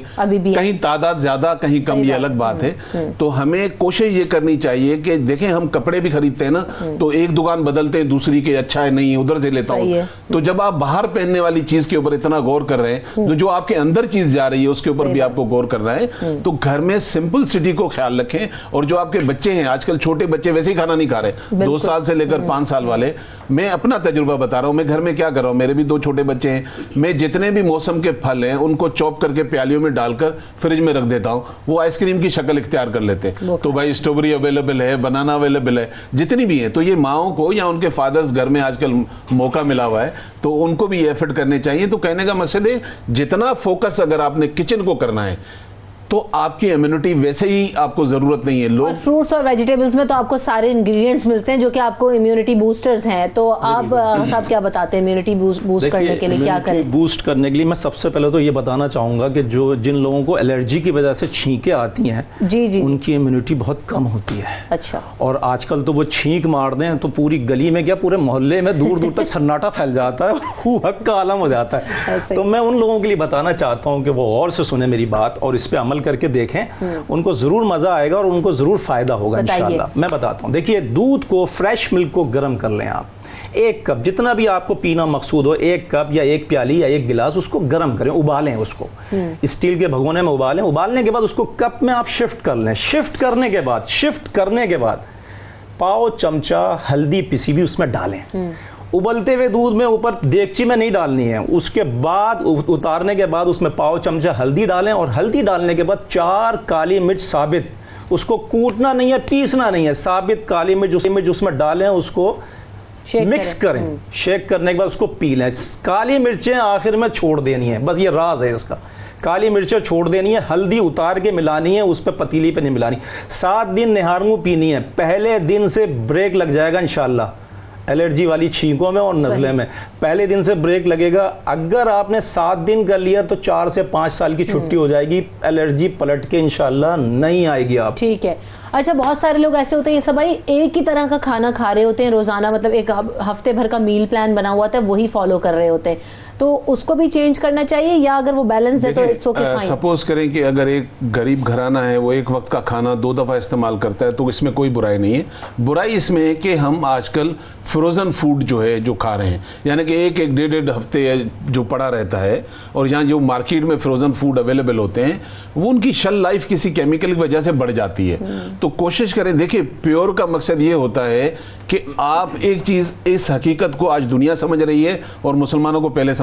کہیں تعداد زیادہ کہیں کم, یہ الگ بات ہے. تو ہمیں کوشش یہ کرنی چاہیے کہ دیکھیں ہم کپڑے بھی خریدتے ہیں نا تو ایک دکان بدلتے ہیں دوسری کے اچھا ہے نہیں ادھر سے لیتا ہوں. تو جب آپ باہر پہننے والی چیز کے اوپر اتنا غور کر رہے ہیں تو جو آپ کے اندر چیز جا رہی ہے اس کے اوپر بھی آپ کو غور کرنا ہے. تو گھر میں سمپل سٹی کو خیال رکھیں. اور جو آپ کے بچے ہیں, آج کل چھوٹے بچے ویسے ہی کھانا نہیں کھا رہے, 2 سال سے لے کر 5 سال والے. میں اپنا تجربہ بتا رہا ہوں, میں گھر میں کیا کر رہا ہوں, میرے بھی 2 چھوٹے بچے ہیں. میں جتنے بھی موسم کے پھل ہیں ان کو چاپ کر کے پیالیوں میں ڈال کر فریج میں رکھ دیتا ہوں, وہ آئس کریم کی شکل اختیار کر لیتے ہیں. تو بھائی اسٹرابیری اویلیبل ہے, بنانا اویلیبل ہے, جتنی بھی ہیں. تو یہ ماؤں کو یا ان کے فادرز گھر میں آج کل موقع ملا ہوا ہے تو ان کو بھی یہ ایفرٹ کرنے چاہیے. تو کہنے کا مقصد ہے جتنا فوکس اگر آپ نے کچن کو کرنا ہے تو آپ کی امیونٹی ویسے ہی آپ کو ضرورت نہیں ہے. لوگ فروٹس اور ویجیٹیبلز میں تو آپ کو سارے انگریڈینٹس ملتے ہیں جو کہ آپ کو امیونٹی بوسٹرز ہیں. تو آپ صاحب کیا بتاتے ہیں امیونٹی بوسٹ کرنے کے لیے کیا کریں؟ بوسٹ کرنے کے لیے میں سب سے پہلے تو یہ بتانا چاہوں گا کہ جن لوگوں کو الرجی کی وجہ سے چھینکیں آتی ہیں ان کی امیونٹی بہت کم ہوتی ہے. اچھا. اور آج کل تو وہ چھینک مار دیں تو پوری گلی میں کیا پورے محلے میں دور دور تک سناٹا پھیل جاتا ہے, حق کا عالم ہو جاتا ہے. تو میں ان لوگوں کے لیے بتانا چاہتا ہوں کہ وہ غور سے سنیں میری بات اور اس پہ عمل کر کے دیکھیں, ان کو ضرور مزہ آئے گا اور ان کو ضرور فائدہ ہوگا انشاءاللہ. میں بتاتا ہوں, دیکھیے دودھ کو, فریش ملک کو گرم کر لیں آپ. 1 کپ جتنا بھی آپ کو پینا مقصود ہو, 1 کپ یا 1 پیالی یا 1 گلاس اس کو گرم کریں, ابالیں اس کو, اسٹیل کے بھگونے میں ابالیں. ابالنے کے بعد اس کو کپ میں آپ شفٹ کر لیں. شفٹ کرنے کے بعد پاؤ چمچہ ہلدی پسی ہوئی اس میں ڈالیں. ابلتے ہوئے دودھ میں اوپر دیگچی میں نہیں ڈالنی ہے. اس کے بعد اتارنے کے بعد اس میں پاؤ چمچہ ہلدی ڈالیں, اور ہلدی ڈالنے کے بعد 4 کالی مرچ ثابت, اس کو کوٹنا نہیں ہے, پیسنا نہیں ہے, ثابت کالی مرچ اس میں ڈالیں, اس کو مکس کریں. شیک کرنے کے بعد اس کو پی لیں. کالی مرچیں آخر میں چھوڑ دینی ہے, بس یہ راز ہے اس کا. کالی مرچیں چھوڑ دینی ہے, ہلدی اتار کے ملانی ہے, اس پہ پتیلی پہ نہیں ملانی. 7 دن نہاروں پینی ہے. پہلے دن سے بریک لگ جائے گا انشاءاللہ الرجی والی چھینکوں میں اور نزلے میں. پہلے دن سے بریک لگے گا. اگر آپ نے 7 دن کر لیا تو 4 سے 5 سال کی چھٹی ہو جائے گی. الرجی پلٹ کے انشاءاللہ نہیں آئے گی آپ. ٹھیک ہے. اچھا, بہت سارے لوگ ایسے ہوتے ہیں یہ سب بھائی ایک ہی طرح کا کھانا کھا رہے ہوتے ہیں روزانہ, مطلب ایک ہفتے بھر کا میل پلان بنا ہوا تھا وہی فالو کر رہے ہوتے ہیں, تو اس کو بھی چینج کرنا چاہیے یا اگر وہ بیلنس ہے تو اٹس اوکے فائن؟ سپوز کریں کہ اگر ایک غریب گھرانہ ہے وہ ایک وقت کا کھانا 2 دفعہ استعمال کرتا ہے تو اس میں کوئی برائی نہیں ہے. برائی اس میں ہے کہ ہم آج کل فروزن فوڈ جو کھا رہے ہیں, یعنی کہ ایک 1.5 ہفتے جو پڑا رہتا ہے, اور یہاں جو مارکیٹ میں فروزن فوڈ اویلیبل ہوتے ہیں وہ ان کی شل لائف کسی کیمیکل کی وجہ سے بڑھ جاتی ہے. تو کوشش کریں, دیکھیں پیور کا مقصد یہ ہوتا ہے کہ آپ ایک چیز, اس حقیقت کو آج دنیا سمجھ رہی ہے اور مسلمانوں کو پہلے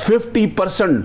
50%